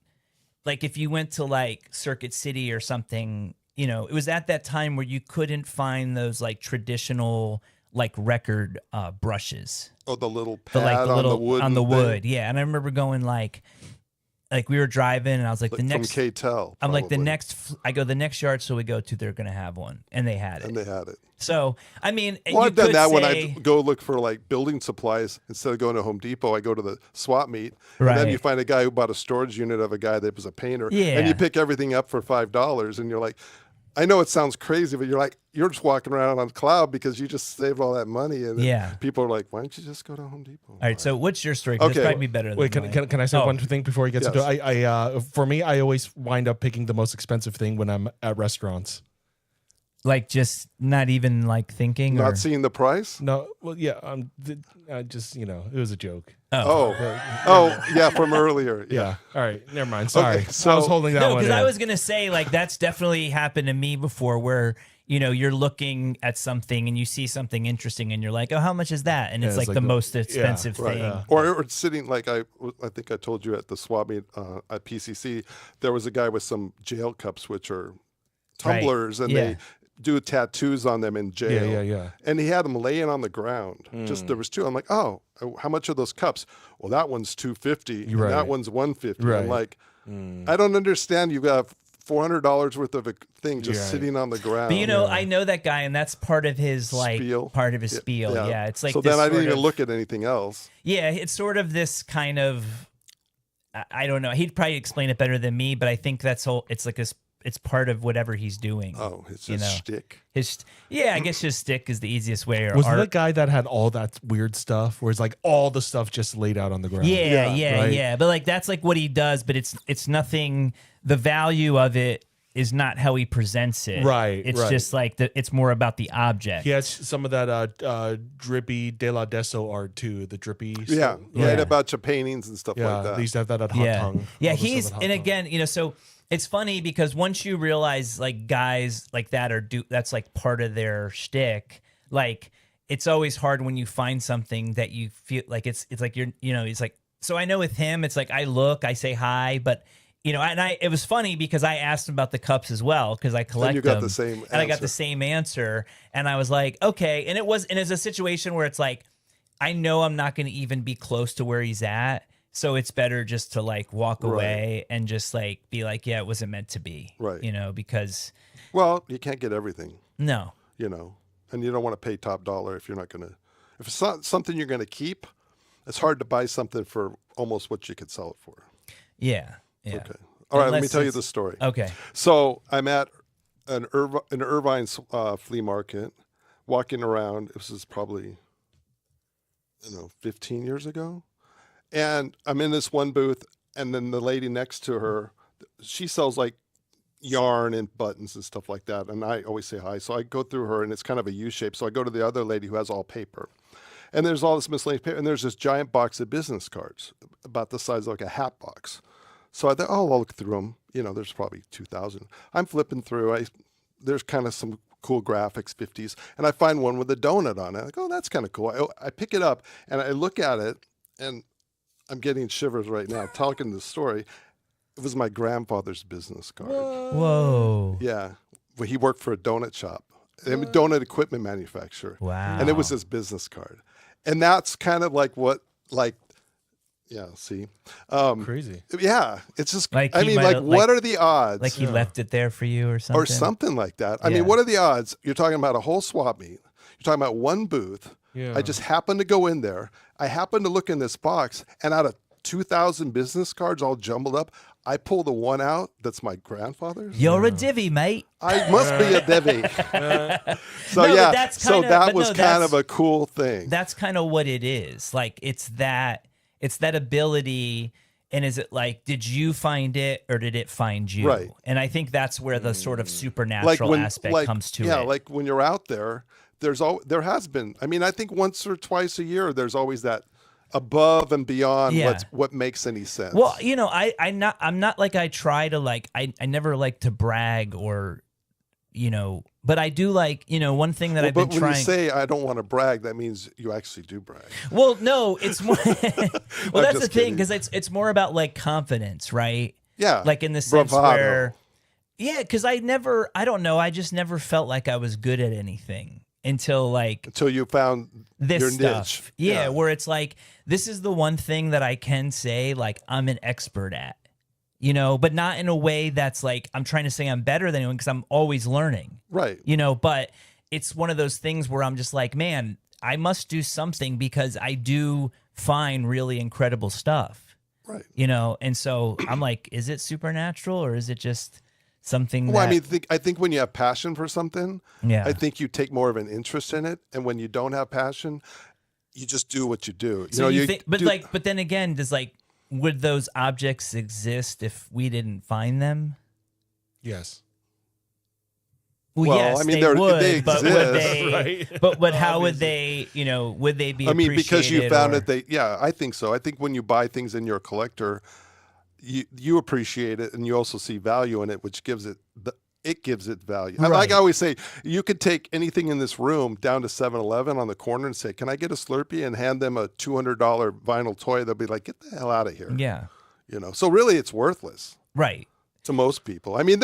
like if you went to like Circuit City or something, it was at that time where you couldn't find those like traditional like record brushes. Oh, the little The, pad like the little on the wood. Yeah. And I remember going like we were driving and I was like the next from KTEL. I'm like the probably. I go the next yard so we go to they're gonna have one, and they had it. And they had it. So I mean, Well, you I've done could that when say- I go look for like building supplies. Instead of going to Home Depot, I go to the swap meet. And then Right. you find a guy who bought a storage unit of a guy that was a painter. Yeah. And you pick everything up for $5. And you're like, I know it sounds crazy, but you're just walking around on cloud because you just saved all that money. And then Yeah. people are like, why don't you just go to Home Depot? All right, so what's your story? 'Cause it's Okay. probably better than Wait, mine. can I say Oh. one thing before he gets Yes. into it? For me, I always wind up picking the most expensive thing when I'm at restaurants. Like just not even like thinking. Not seeing the price? No, well, yeah. I just it was a joke. Oh, yeah, from earlier. Yeah. All right. Never mind. Sorry. Okay, so- I was holding that No, one. because I in. was gonna say like that's definitely happened to me before, where you're looking at something and you see something interesting and you're like, oh, how much is that? And it's like the most expensive thing. Yeah. Or sitting like I think I told you at the swap meet at PCC, there was a guy with some jail cups, which are tumblers, and they do tattoos on them in jail. Yeah. And he had them laying on the ground. Just there was two. I'm like, oh, how much are those cups? Well, that one's $250. And that one's $150. Right. I'm like, I don't understand. You got $400 worth of a thing just sitting on the ground. But I know that guy, and that's part of his Spiel. spiel. Yeah, it's like so. this Then I didn't sort even of- look at anything else. Yeah, it's sort of this kind of. I don't know. He'd probably explain it better than me, but I think it's like this. It's part of whatever he's doing. Oh, it's his shtick. I guess his shtick is the easiest way. Or Was art. that guy that had all that weird stuff, where it's like all the stuff just laid out on the ground? Yeah. But like that's like what he does, but it's nothing. The value of it is not how he presents it. Right, It's right. just like it's more about the object. He has some of that drippy De La Deso art too. The drippy. Yeah, stuff. right about your paintings and stuff Yeah, like that. they used to have that at Hot Tongue. Yeah, All the he's stuff at Hot and Tongue. again, so it's funny because once you realize like guys like that that's like part of their shtick, like it's always hard when you find something that you feel like it's like it's like, so I know with him it's like I say hi, but it was funny because I asked him about the cups as well because I collect you got them, the same and I got answer. the same answer, and I was like, okay, and it's a situation where it's like I know I'm not going to even be close to where he's at. So it's better just to like walk away and just like be like, yeah, it wasn't meant to be. Right. Because. Well, you can't get everything. No. And you don't want to pay top dollar if you're not going to. If it's not something you're going to keep, it's hard to buy something for almost what you could sell it for. Yeah. Okay. All right, let me Unless tell you it's- the story. Okay. So I'm at an Irvine flea market, walking around. This is probably, 15 years ago. And I'm in this one booth, and then the lady next to her, she sells like yarn and buttons and stuff like that. And I always say hi. So I go through her, and it's kind of a U shape. So I go to the other lady who has all paper. And there's all this miscellaneous paper, and there's this giant box of business cards, about the size of like a hat box. So I thought, I'll look through them. There's probably 2,000. I'm flipping through. There's kind of some cool graphics, 50s, and I find one with a donut on it. I go, oh, that's kind of cool. I pick it up, and I look at it, and I'm getting shivers right now talking the story. It was my grandfather's business card. Whoa. Yeah. Well, he worked for a donut shop, a donut equipment manufacturer. Wow. And it was his business card. And that's kind of like see. Crazy. Yeah. It's just, Like I he mean, might like, have- what are the odds? Like he left it there for you or something? Or something like that. I Yeah. mean, what are the odds? You're talking about a whole swap meet. You're talking about one booth. Yeah. I just happened to go in there. I happened to look in this box, and out of 2,000 business cards all jumbled up, I pull the one out that's my grandfather's. You're a divvy, mate. I must be a Debbie. So No, but yeah, that's so kinda- that but was no, kind that's- of a cool thing. That's kind of what it is. Like it's that ability. And is it like, did you find it or did it find you? Right. And I think that's where the sort of supernatural aspect comes to yeah, it. like when you're out there, there has been. I mean, I think once or twice a year, there's always that above and beyond Yeah. what makes any sense. Well, I'm not like I try to like I never like to brag or but I do like one thing that I've been but when trying. you say I don't want to brag, that means you actually do brag. Well, no, it's more. Well, that's the just thing kidding. because it's more about like confidence, right? Yeah, Like in the sense bravado. where, because I don't know, I just never felt like I was good at anything until like Until you found this your stuff. niche. Yeah, where it's like this is the one thing that I can say like I'm an expert at. But not in a way that's like I'm trying to say I'm better than anyone because I'm always learning. Right. But it's one of those things where I'm just like, man, I must do something because I do find really incredible stuff. Right. And so I'm like, is it supernatural or is it just something Well, that I mean, I think when you have passion for something, Yeah. I think you take more of an interest in it. And when you don't have passion, you just do what you do. so you think, but then again, would those objects exist if we didn't find them? Yes. Well, yes, I mean, they would, they but exist. would they? Right. But how would they? Would they be? I mean, because you appreciated found or- it. I think so. I think when you buy things and you're a collector, you appreciate it, and you also see value in it, which gives it value. And like Right. I always say, you could take anything in this room down to 7-Eleven on the corner and say, "Can I get a Slurpee?" and hand them a $200 vinyl toy. They'll be like, "Get the hell out of here!" Yeah. So really, it's worthless Right. to most people. I mean,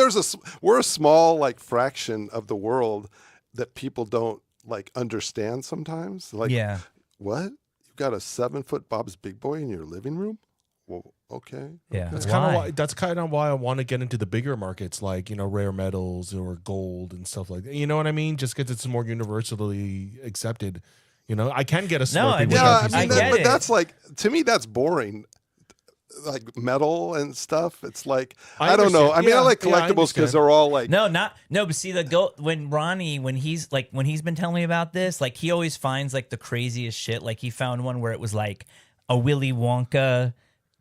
we're a small like fraction of the world that people don't like understand sometimes. Like, Yeah. what? You've got a 7-foot Bob's Big Boy in your living room? Well, okay. Yeah. That's Why? kind of why I want to get into the bigger markets, like rare metals or gold and stuff like that. You know what I mean? Just because it's more universally accepted. I can get a Slurpee. No, I with mean, Yeah, that I mean, piece of get but it. that's like, to me, that's boring. Like metal and stuff. It's like, I I don't know. understand. I mean, I Yeah, like yeah, I collectibles understand. because they're all like, No, but see the gold when Ronnie when he's been telling me about this, like he always finds like the craziest shit. Like he found one where it was like a Willy Wonka.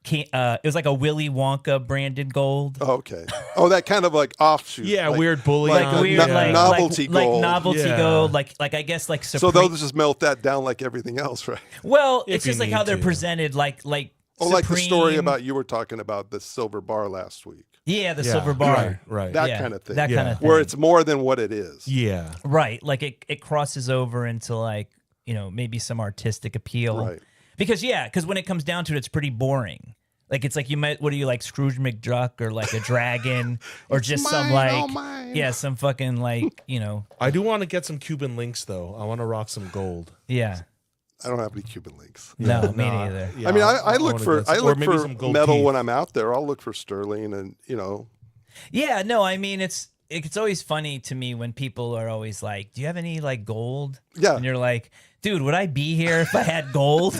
It was like a Willy Wonka branded gold. oh, okay. Oh, that kind of like offshoot. Yeah, like, weird bullion. like Weird, no- like novelty like gold. novelty Yeah. gold, like I guess like So Supreme. they'll just melt that down like everything else, right? Well, If it's just you like how need they're to. presented, like Oh, like the story Supreme- about you were talking about the silver bar last week. yeah, the Yeah, silver bar, Right. That Yeah, kind of thing. that Yeah. kind of thing, Where it's more than what it is. Yeah. right, like it crosses over into like maybe some artistic appeal, Right. Because when it comes down to it, it's pretty boring. Like it's like what do you like, Scrooge McDuck or like a dragon or just some mine, like all mine. yeah, some fucking like I do want to get some Cuban links though. I want to rock some gold. yeah. I don't have any Cuban links. No, me Nah, neither. yeah, I mean, I look wanna for get some- or maybe some gold metal teeth. when I'm out there. I'll look for sterling and Yeah, no, I mean it's always funny to me when people are always like, "Do you have any like gold?" Yeah. and you're like, "Dude, would I be here if I had gold?"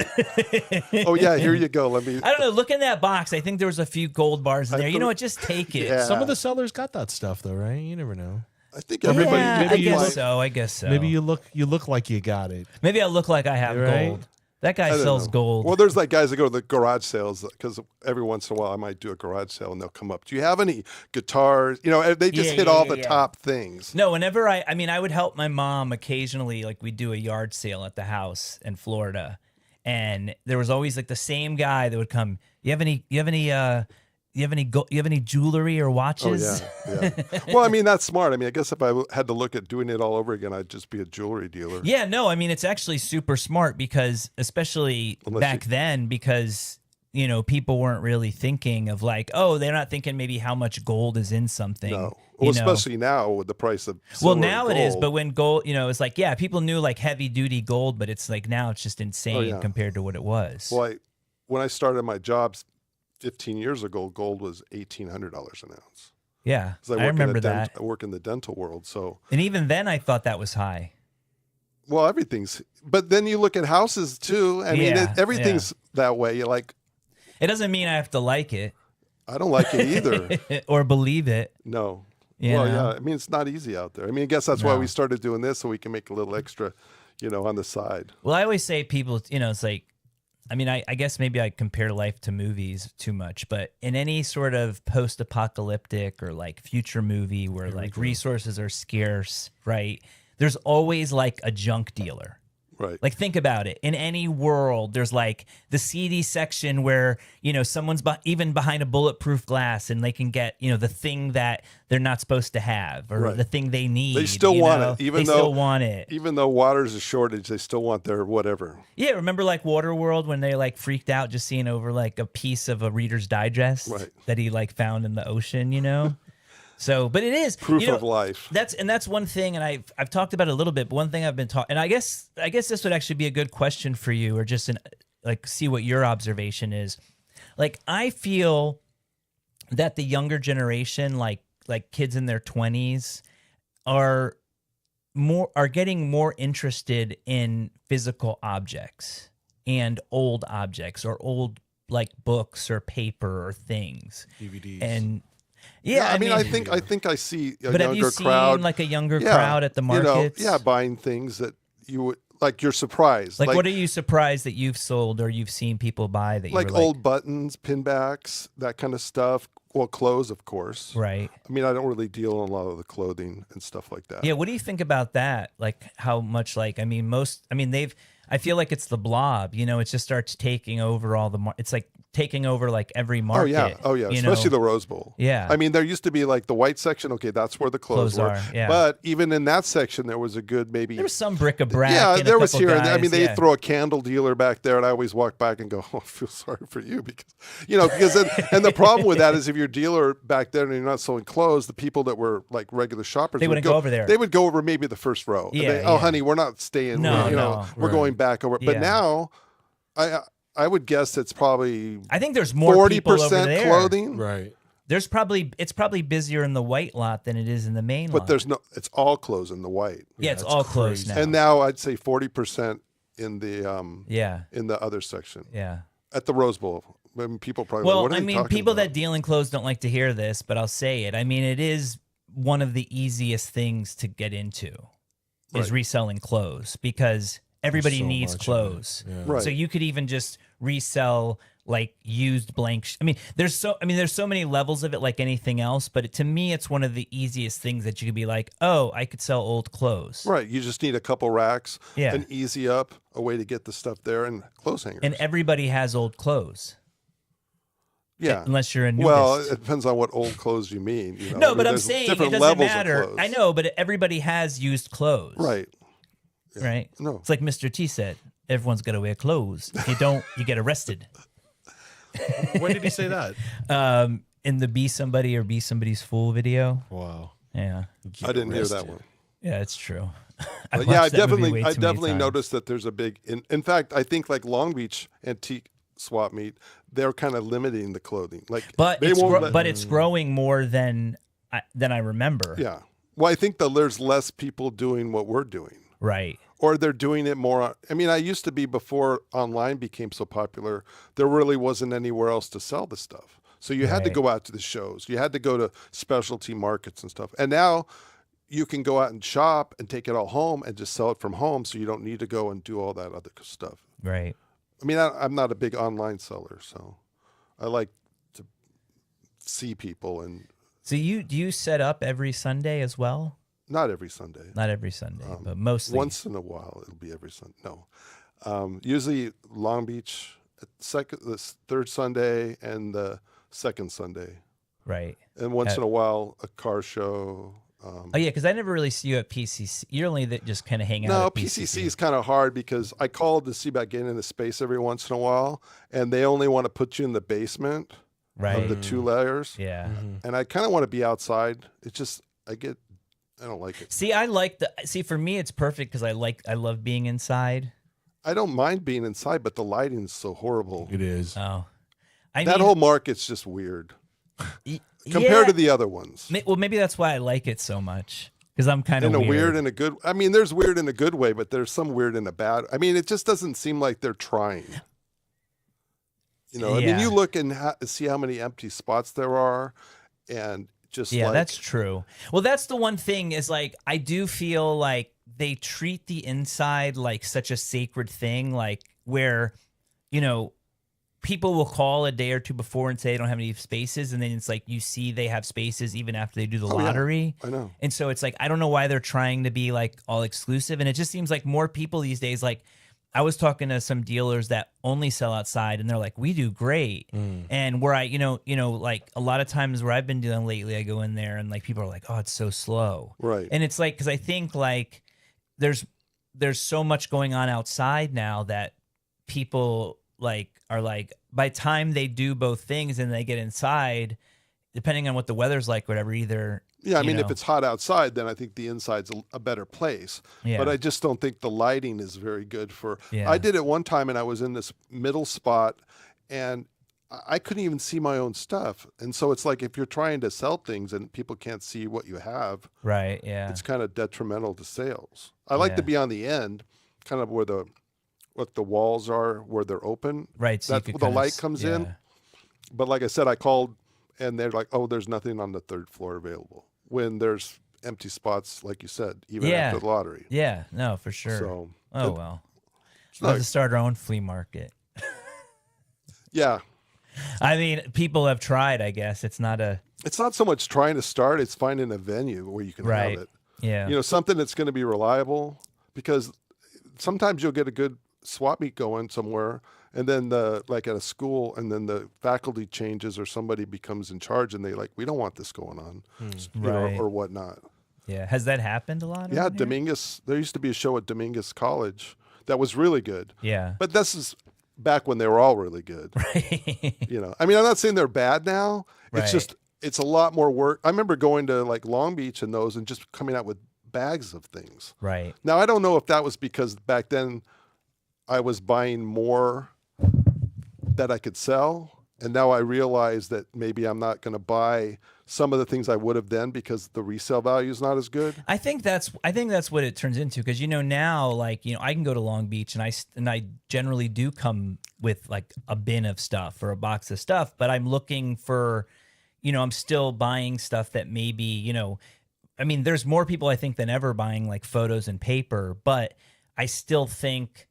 oh yeah, here you go. Let me. I don't know. Look in that box. I think there was a few gold bars in there. You know what? Just take it. Yeah. Some of the sellers got that stuff though, right? You never know. I think Yeah, everybody. I maybe you guess look- so. I guess so. Maybe you look like you got it. Maybe I look like I have Right. gold. That guy I don't sells know. gold. Well, there's like guys that go to the garage sales because every once in a while I might do a garage sale and they'll come up. Do you have any guitars? They just Yeah, hit yeah, all yeah, the yeah. top things. No, whenever I mean, I would help my mom occasionally. Like we'd do a yard sale at the house in Florida, and there was always like the same guy that would come. You have any jewelry or Oh watches? yeah. Well, I mean that's smart. I mean, I guess if I had to look at doing it all over again, I'd just be a jewelry dealer. Yeah, no, I mean it's actually super smart because especially Unless back then because people weren't really thinking of like, oh, they're not thinking maybe how much gold is in something. No. you Well, know? especially now with the price of Well, silver now and it is, gold. but when gold, it's like, yeah, people knew like heavy duty gold, but it's like now it's just insane yeah. compared to what it was. Well, when I started my jobs 15 years ago, gold was $1,800 an ounce. Yeah, 'Cause I remember in that. I work in the dental world, so And even then, I thought that was high. well, everything's. But then you look at houses too. I mean, Yeah, everything's that way. You're like, It doesn't mean I have to like it I don't like it either. or believe it. No. You Well, know? yeah. I mean, it's not easy out there. I mean, I guess that's why No. we started doing this so we can make a little extra, on the side. Well, I always say people, it's like, I mean, I guess maybe I compare life to movies too much, but in any sort of post-apocalyptic or like future movie where like resources are scarce, right? There's always like a junk dealer. Right. Like think about it. In any world, there's like the seedy section where someone's even behind a bulletproof glass, and they can get the thing that they're not supposed to have, or Right. the thing they need. They still want know? it, even they though still want it. Even though water's a shortage, they still want their whatever. Yeah, remember like Waterworld when they like freaked out just seeing over like a piece of a Reader's Digest Right. that he like found in the ocean, So, but it is Proof of life. That's one thing, and I've talked about it a little bit. But one thing I've been taught, and I guess this would actually be a good question for you, or just see what your observation is. Like, I feel that the younger generation, like kids in their 20s, are getting more interested in physical objects and old objects, or old like books or paper or things, DVDs. and. Yeah, I mean, I think I see a but have younger you seen crowd, like a younger crowd at the markets? buying things that you would like you're surprised. Like what are you surprised that you've sold or you've seen people buy that you like were like, old buttons, pinbacks, that kind of stuff. Well, clothes, of course. right? I mean, I don't really deal in a lot of the clothing and stuff like that. Yeah, what do you think about that? Like how much I feel like it's the blob, it just starts taking over all it's like taking over like every market. Oh yeah, especially the Rose Bowl. Yeah. I mean, there used to be like the white section. Okay, that's where the clothes were. are, yeah. But even in that section, there was a good maybe. There was some bric-a-brac. Yeah, and there a was couple here and there. I guys, mean, they yeah. throw a candle dealer back there, and I always walk back and go, "Oh, I feel sorry for you," because and the problem with that is if you're a dealer back there and you're not selling clothes, the people that were like regular shoppers, They wouldn't go over there. They would go over maybe the first row. And Yeah, oh, yeah. honey, we're not staying. No, we're going back over. But Yeah. now, I would guess it's probably I think there's more people over 40% there. clothing. Right. It's probably busier in the white lot than it is in the main lot. But it's all clothes in the white. yeah, it's that's all closed crazy. now. And now I'd say 40% in the yeah, in the other section yeah. at the Rose Bowl. I mean, people probably Well, what are I you mean, talking people about? that deal in clothes don't like to hear this, but I'll say it. I mean, it is one of the easiest things to get into is Right. reselling clothes because everybody so needs much of it. clothes. Yeah. Right. So you could even just resell like used blank. There's so many levels of it, like anything else. But to me, it's one of the easiest things that you could be like, oh, I could sell old clothes. Right. You just need a couple racks, Yeah. an easy up, a way to get the stuff there, and clothes hangers. And everybody has old clothes. yeah. Unless you're a nudist. Well, it depends on what old clothes you mean. No, I mean, but I'm there's saying it different doesn't levels of matter. clothes. I know, but everybody has used clothes. Right. Right? No. It's like Mr. T said, everyone's got to wear clothes. If you don't, you get arrested. When did he say that? In the Be Somebody or Be Somebody's Fool video. Wow. Yeah. I didn't hear that one. Yeah, it's true. But yeah, I watched that movie definitely, way I too many definitely times. noticed that there's a big. In fact, I think like Long Beach Antique Swap Meet, they're kind of limiting the clothing. Like, But they it's won't let- but it's growing more than I remember. yeah. Well, I think that there's less people doing what we're doing. Right. Or they're doing it more. I mean, I used to be before online became so popular, there really wasn't anywhere else to sell the stuff. So you had to Right. go out to the shows. You had to go to specialty markets and stuff. And now you can go out and shop and take it all home and just sell it from home. So you don't need to go and do all that other stuff. Right. I mean, I'm not a big online seller, so I like to see people, and So do you set up every Sunday as well? not every Sunday. Not every Sunday, but mostly. Once in a while, it'll be every Sunday. No, usually Long Beach, the third Sunday and the second Sunday, Right. and once in a while a car show. Oh yeah, because I never really see you at PCC. You're only that just kind of hang out. No, at PCC is kind of hard because I called to see about getting into space every once in a while, and they only want to put you in the basement Right. of the 2 layers, Yeah. and I kind of want to be outside. It's just I don't like it. See, for me, it's perfect because I love being inside. I don't mind being inside, but the lighting is so horrible. It is. Oh, That whole market's just weird yeah. compared to the other ones. Well, maybe that's why I like it so much because I'm kind of In a weird and a good. I mean, there's weird in a good way, but there's some weird in a bad. I mean, it just doesn't seem like they're trying. I mean, Yeah. you look and see how many empty spots there are, and just Yeah, like, that's true. Well, that's the one thing is like I do feel like they treat the inside like such a sacred thing, like where, people will call a day or two before and say they don't have any spaces, and then it's like you see they have spaces even after they do the Oh, yeah. lottery. I know. And so it's like I don't know why they're trying to be like all exclusive, and it just seems like more people these days. Like I was talking to some dealers that only sell outside, and they're like, "We do great." And where I, like a lot of times where I've been dealing lately, I go in there and like people are like, "Oh, it's so slow," Right. And it's like because I think like there's so much going on outside now that people like are like by the time they do both things and they get inside, depending on what the weather's like, whatever, either. Yeah, I you mean, know. if it's hot outside, then I think the inside's a better place. Yeah. But I just don't think the lighting is very good for. Yeah. I did it one time, and I was in this middle spot, and I couldn't even see my own stuff. And so it's like if you're trying to sell things and people can't see what you have, Right. Yeah. it's kind of detrimental to sales. I like to Yeah. be on the end, kind of where what the walls are, where they're open. Right. So you That's could where the kinda light comes in. yeah. But like I said, I called, and they're like, "Oh, there's nothing on the third floor available." When there's empty spots, like you said, even Yeah. after the lottery. Yeah, no, for sure. So Well. We'll have to start our own flea market. yeah. I mean, people have tried, I guess. It's not so much trying to start, it's finding a venue where you can right. have it. Yeah. You know, something that's going to be reliable, because sometimes you'll get a good swap meet going somewhere, and then like at a school, and then the faculty changes or somebody becomes in charge, and they like, we don't want this going on, you know, Right. or whatnot. Yeah. Has that happened a lot? Yeah, around here? Dominguez. There used to be a show at Dominguez College that was really good. Yeah. But this is back when they were all really good. Right. You know, I mean, I'm not saying they're bad now. It's Right. just, it's a lot more work. I remember going to like Long Beach and those and just coming out with bags of things. Right. Now, I don't know if that was because back then I was buying more that I could sell. And now I realize that maybe I'm not going to buy some of the things I would have then because the resale value is not as good. I think that's what it turns into, because now, like, I can go to Long Beach and I generally do come with like a bin of stuff or a box of stuff, but I'm looking for, I'm still buying stuff that maybe, I mean, there's more people I think than ever buying like photos and paper, but I still think,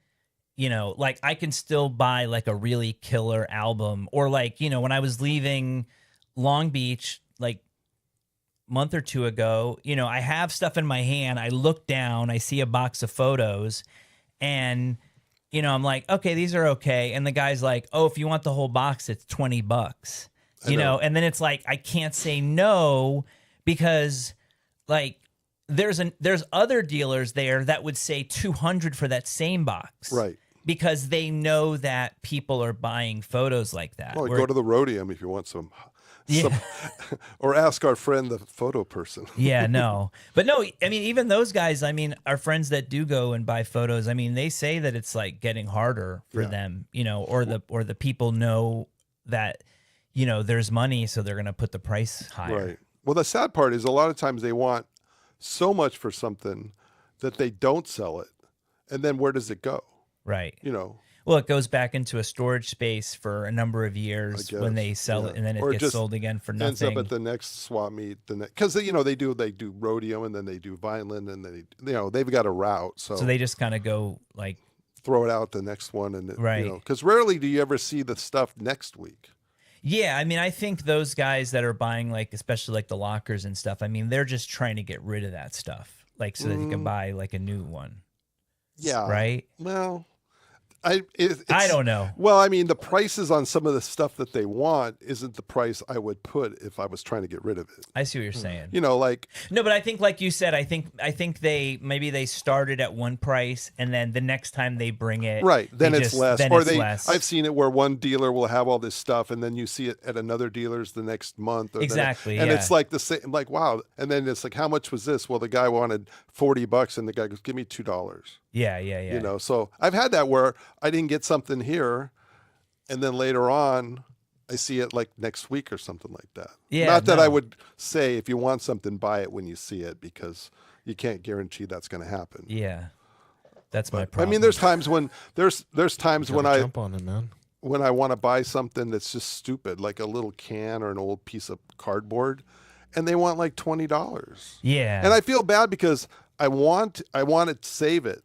like I can still buy like a really killer album, or like, when I was leaving Long Beach, like month or two ago, I have stuff in my hand. I look down, I see a box of photos, and, I'm like, okay, these are okay. And the guy's like, oh, if you want the whole box, it's $20, and then it's like, I can't say no, because like there's other dealers there that would say $200 for that same box. Right. Because they know that people are buying photos like that. Well, go to the Rhodium if you want some or ask our friend, the photo person. Yeah, no. But no, I mean, even those guys, I mean, our friends that do go and buy photos, I mean, they say that it's like getting harder for them, or the people know that, there's money, so they're going to put the price higher. Right. Well, the sad part is a lot of times they want so much for something that they don't sell it. And then where does it go? Right. Well, it goes back into a storage space for a number of years when they sell it, and then it gets sold again for nothing. Ends up at the next swap meet, because they do Rhodium, and then they do Vineland, and they've got a route, so they just kind of go like throw it out the next one, and right, because rarely do you ever see the stuff next week. Yeah, I mean, I think those guys that are buying like, especially like the lockers and stuff, I mean, they're just trying to get rid of that stuff, like so that you can buy like a new one. Yeah. Right. Well, I don't know. Well, I mean, the prices on some of the stuff that they want isn't the price I would put if I was trying to get rid of it. I see what you're saying. Like no, but I think, like you said, I think they started at one price, and then the next time they bring it, right, then it's less. Less. I've seen it where one dealer will have all this stuff, and then you see it at another dealer's the next month. Exactly, and it's like the same. Like, wow, and then it's like, how much was this? Well, the guy wanted $40, and the guy goes, "Give me $2." Yeah. So I've had that where I didn't get something here, and then later on I see it like next week or something like that. Yeah. Not that I would say if you want something, buy it when you see it, because you can't guarantee that's going to happen. Yeah. That's my problem. I mean, there's times when there's times when I jump on it, man. When I want to buy something that's just stupid, like a little can or an old piece of cardboard, and they want like $20. Yeah. And I feel bad because I want to save it.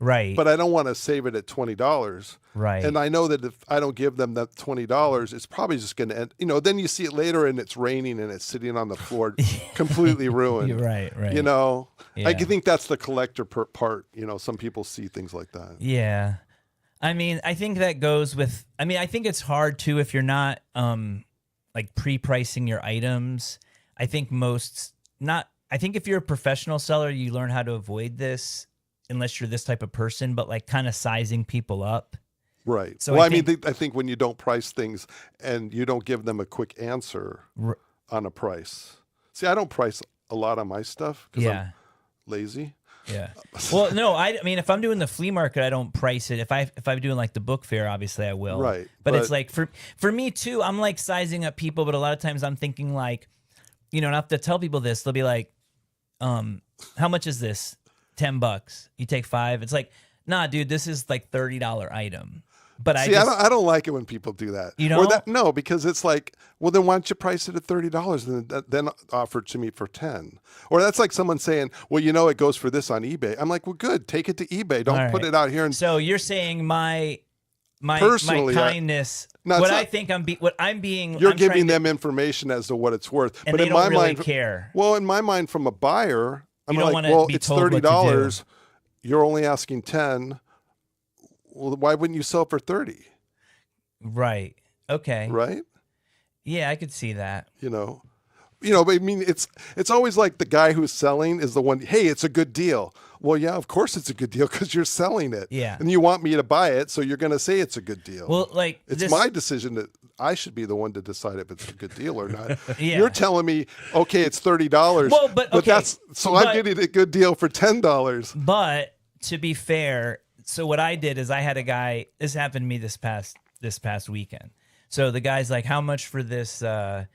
Right. But I don't want to save it at $20. Right. And I know that if I don't give them that $20, it's probably just going to end. Then you see it later and it's raining and it's sitting on the floor, completely ruined. You're right. I think that's the collector part. Some people see things like that. Yeah. I mean, I think that goes with. I mean, I think it's hard too if you're not like pre-pricing your items. I think I think if you're a professional seller, you learn how to avoid this. Unless you're this type of person, but like kind of sizing people up. Right. So well, I think when you don't price things and you don't give them a quick answer on a price. See, I don't price a lot on my stuff because I'm lazy. Yeah. Well, no, I mean, if I'm doing the flea market, I don't price it. If I'm doing like the book fair, obviously I will. Right. But it's like for me too, I'm like sizing up people, but a lot of times I'm thinking like, and I have to tell people this. They'll be like, how much is this? $10. You take 5. It's like, nah, dude, this is like $30 item. But See, I don't like it when people do that. You don't? No, because it's like, well, then why don't you price it at $30 and then offer it to me for 10? Or that's like someone saying, well, it goes for this on eBay. I'm like, well, good, take it to eBay. Don't put it out here. So you're saying my Personally, kindness, what I'm being, you're giving them information as to what it's worth. And but they in don't my really mind, care. Well, in my mind, from a buyer, I'm You don't like, wanna well, be it's told what to do. $30. You're only asking 10. Well, why wouldn't you sell for 30? Right. Okay. Right? Yeah, I could see that. But I mean, it's always like the guy who's selling is the one, hey, it's a good deal. Well, yeah, of course it's a good deal because you're selling it. Yeah. And you want me to buy it, so you're going to say it's a good deal. Well, like it's my decision that I should be the one to decide if it's a good deal or not. Yeah. You're telling me, okay, it's $30. Well, but I'm getting a good deal for $10. But to be fair, so what I did is I had a guy, this happened to me this past weekend. So the guy's like, how much for this? I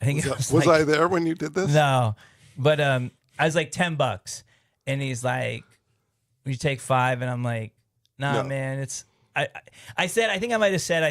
think was I there when you did this? No, but I was like $10, and he's like, "Will you take 5?" And I'm like, "Nah, no. Man, it's." I said, I think I might have said,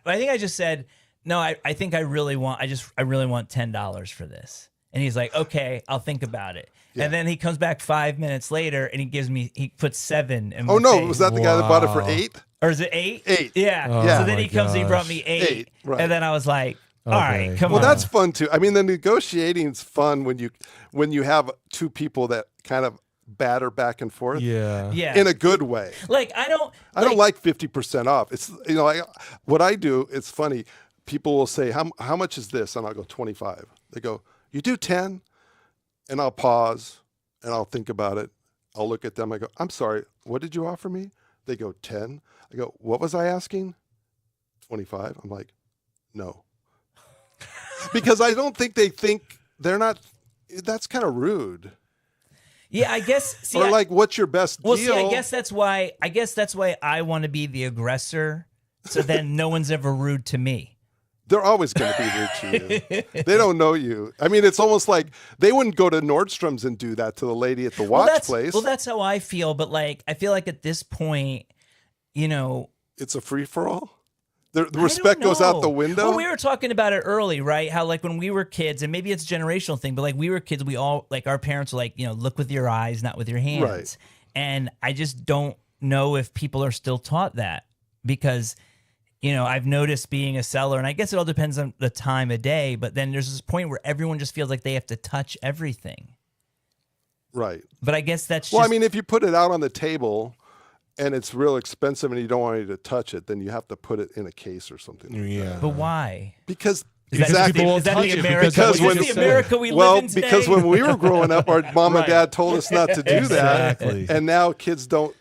I think I just said, no, I think I really want $10 for this. And he's like, okay, I'll think about it. Yeah. And then he comes back 5 minutes later and he puts 7 in my face. Was that the guy that bought it for 8? Or is it 8? 8. Yeah. Oh, so then he comes and he brought me 8. Right. And then I was like, all right, come on. Well, that's fun too. I mean, the negotiating's fun when you have two people that kind of batter back and forth. Yeah. In a good way. Like I don't like 50% off. It's what I do, it's funny. People will say, how much is this? And I'll go 25. They go, you do 10? And I'll pause and I'll think about it. I'll look at them. I go, I'm sorry, what did you offer me? They go 10. I go, what was I asking? 25. I'm like, no. Because I don't think they think they're not, that's kind of rude. Yeah, I guess. What's your best deal? Well, see, I guess that's why I want to be the aggressor, so then no one's ever rude to me. They're always going to be rude to you. They don't know you. I mean, it's almost like they wouldn't go to Nordstrom's and do that to the lady at the watch place. Well, that's how I feel. But I feel like at this point, it's a free for all. The respect goes out the window. Well, we were talking about it early, right? How when we were kids, and maybe it's a generational thing, but we were kids, we all our parents were like, look with your eyes, not with your hands. Right. And I just don't know if people are still taught that because, I've noticed being a seller, and I guess it all depends on the time of day, but then there's this point where everyone just feels like they have to touch everything. Right. But I guess that's I mean, if you put it out on the table and it's real expensive and you don't want you to touch it, then you have to put it in a case or something like that. But why? Because exactly. Is that the America we live in today? Because when we were growing up, our mom and dad told us not to do that. And now kids don't,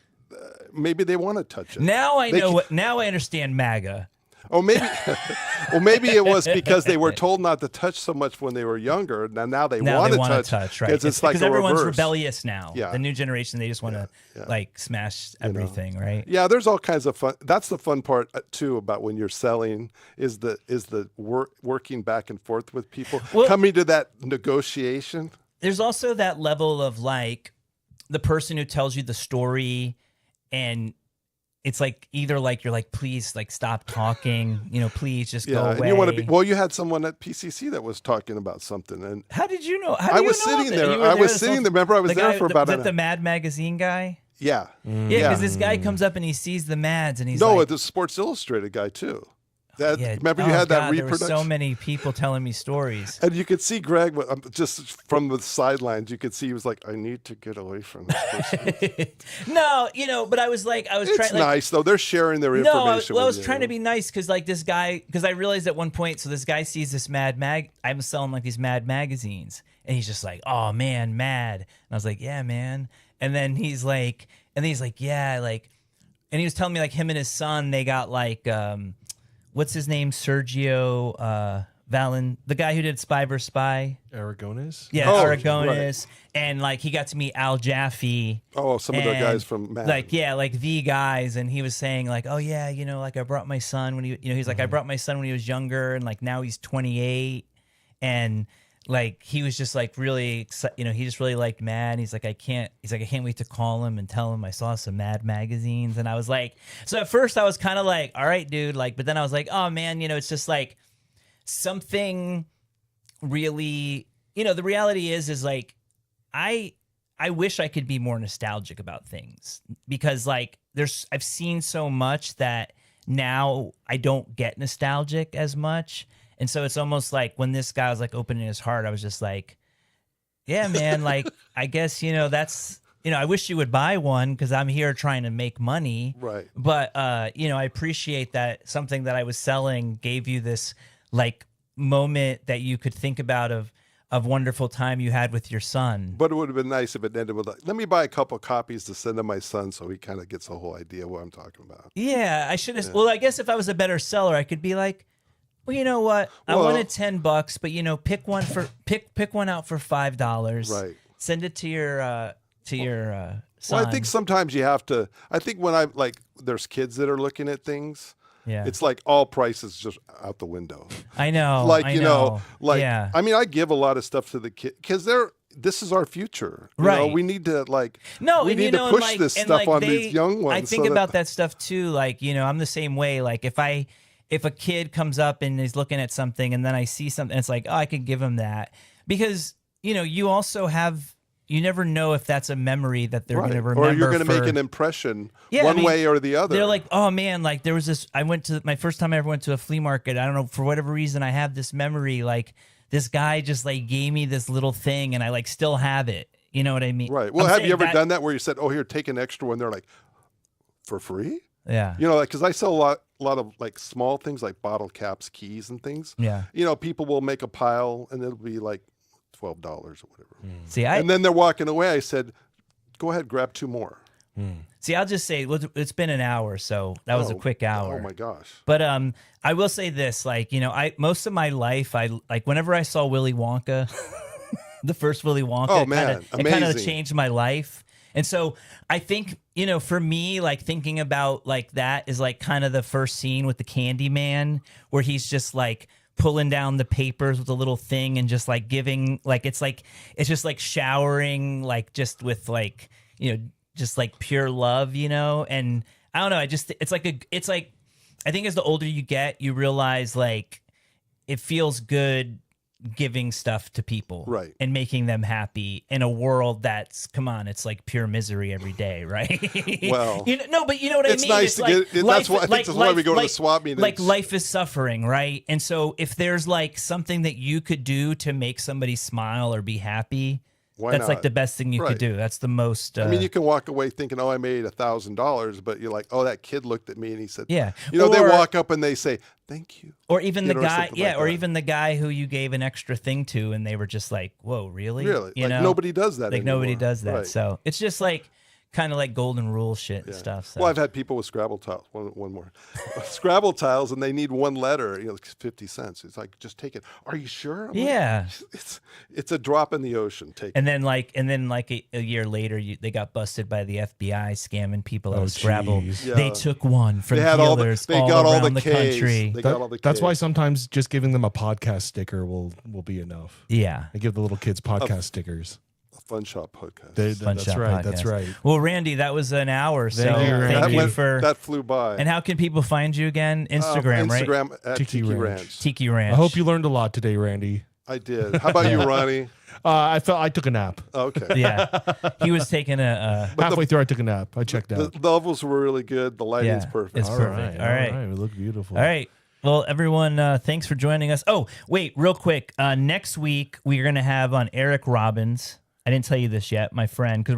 maybe they want to touch it. Now I now I understand MAGA. Or maybe it was because they were told not to touch so much when they were younger. Now they want to touch, right? Because it's everyone's reverse. Rebellious now. Yeah. The new generation, they just want to smash everything, right? Yeah, there's all kinds of fun. That's the fun part too about when you're selling is the working back and forth with people, coming to that negotiation. There's also that level of the person who tells you the story, and it's either you're please stop talking, please just go away. And you want to be, you had someone at PCC that was talking about something. And how did you know? I was sitting there. I was sitting there. Remember, I was there for about the Mad Magazine guy? Yeah. Yeah, because this guy comes up and he sees the Mads and he's the Sports Illustrated guy too. Remember you had that reproduction? There were so many people telling me stories. And you could see Greg, just from the sidelines, you could see he was like, I need to get away from this person. No, but I was trying. It's nice, though. They're sharing their information I was trying to be nice because this guy, because I realized at one point, so this guy sees this I'm selling these Mad magazines. And he's just like, oh, man, Mad. And I was like, yeah, man. And then he's like, yeah, and he was telling me him and his son, they got what's his name? Sergio Valen, the guy who did Spy vs. Spy. Aragones? Yeah, Aragones. Right. And he got to meet Al Jaffe. Oh, some of the guys from Mad. The guys. And he was saying oh yeah, I brought my son when he, he's I brought my son when he was younger and now he's 28. And like he was just like really, he just really liked Mad. He's like, I can't wait to call him and tell him I saw some Mad magazines. And I was like, so at first I was kind of like, all right, dude, like, but then I was like, oh man, it's just like something really, the reality is like, I wish I could be more nostalgic about things because like I've seen so much that now I don't get nostalgic as much. And so it's almost like when this guy was like opening his heart, I was just like, yeah, man, like, I guess, that's, I wish you would buy one because I'm here trying to make money. Right. But, I appreciate that something that I was selling gave you this like moment that you could think about of wonderful time you had with your son. But it would have been nice if it ended with like, let me buy a couple copies to send to my son so he kind of gets a whole idea of what I'm talking about. Yeah, I should have. Yeah. Well, I guess if I was a better seller, I could be like, well, you know what? I wanted $10, but pick one out for $5. Right. Send it to your son. Well, I think sometimes you have to. I think when there's kids that are looking at things. Yeah. It's like all prices just out the window. I know. Like, yeah. I mean, I give a lot of stuff to the kids because this is our future. Right. We need to we need to push this stuff on these young ones. I think about that stuff too. Like, I'm the same way. Like if a kid comes up and is looking at something and then I see something, it's like, oh, I could give him that because, you also have, you never know if that's a memory that they're going to remember. Or you're going to make an impression one way or the other. They're like, oh man, like there was this, my first time I ever went to a flea market. I don't know, for whatever reason, I have this memory, like this guy just like gave me this little thing and I like still have it. You know what I mean? Right. Well, have you ever done that where you said, oh, here, take an extra one. They're like, for free? Yeah. Because I sell a lot of like small things like bottle caps, keys and things. Yeah. People will make a pile and it'll be like $12 or whatever. See, and then they're walking away. I said, go ahead, grab 2 more. See, I'll just say it's been an hour, so that was a quick hour. Oh my gosh. But I will say this, like, I most of my life, whenever I saw Willy Wonka, the first Willy Wonka, it kind of changed my life. And so I think, for me, like thinking about like that is like kind of the first scene with the Candy Man where he's just like pulling down the papers with a little thing and just like giving, like, it's just like showering, like just with like, just like pure love, and I don't know. It's like, I think as the older you get, you realize like it feels good giving stuff to people, right, and making them happy in a world that's, come on, it's like pure misery every day, right? Well, but you know what I mean. It's nice to get. That's why I think that's why we go to the swap meetings. Like life is suffering, right? And so if there's like something that you could do to make somebody smile or be happy, that's not? Like the best thing you could do. That's the most. I mean, you can walk away thinking, "Oh, I made $1,000," but you're like, "Oh, that kid looked at me and he said, yeah." They walk up and they say, "Thank you." Or even the guy, or even the guy who you gave an extra thing to, and they were just like, "Whoa, really?" Really? Nobody does that. Like anymore. nobody does that. Right. So it's just like kind of like golden rule shit and stuff. So. Well, I've had people with Scrabble tiles. One more, Scrabble tiles, and they need one letter. 50 cents. It's like, just take it. Are you sure? Yeah. It's a drop in the ocean. Take and it. Then a year later, they got busted by the FBI scamming people out of Scrabble. Yeah. They took one from dealers all around the country. They got all the That's why sometimes just giving them a podcast sticker will be enough. Yeah. I give the little kids podcast stickers. Funshop podcast. That's right. That's right. Well, Randy, that was an hour. So Thank you for that flew by. And how can people find you again? Instagram, right? Instagram at Tiki Ranch. Tiki Ranch. I hope you learned a lot today, Randy. I did. How about you, Ronnie? I took a nap. Okay. Yeah, he was taking a halfway through. I took a nap. I checked out. The levels were really good. The lighting's perfect. It's perfect. All right. We look beautiful. All right. Well, everyone, thanks for joining us. Oh, wait, real quick. Next week we're gonna have on Eric Robbins. I didn't tell you this yet, my friend, because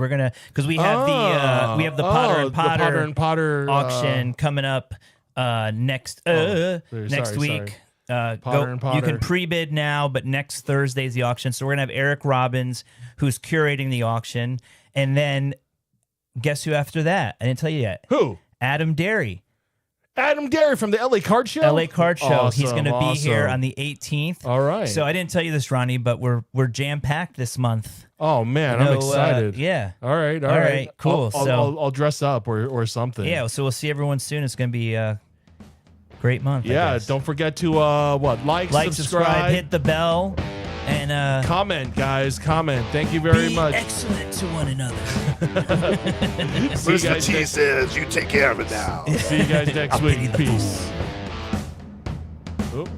we have the Potter and Potter auction coming up next week. Potter and Potter. You can pre-bid now, but next Thursday is the auction. So we're gonna have Eric Robbins, who's curating the auction, and then guess who after that? I didn't tell you yet. Who? Adam Derry. Adam Derry from the LA Card Show. LA Card Show. Awesome, He's going to be here on the 18th. All right. So I didn't tell you this, Ronnie, but we're jam packed this month. Oh man, I'm excited. Yeah. All right. Cool. I'll dress up or something. Yeah. So we'll see everyone soon. It's going to be a great month. Yeah. Don't forget to like, subscribe, hit the bell. And comment, guys. Comment. Thank you very be much. excellent to one another. See you Mr. guys T next, says you take care of it now. see you guys next I'll week. pity the Peace. Oop.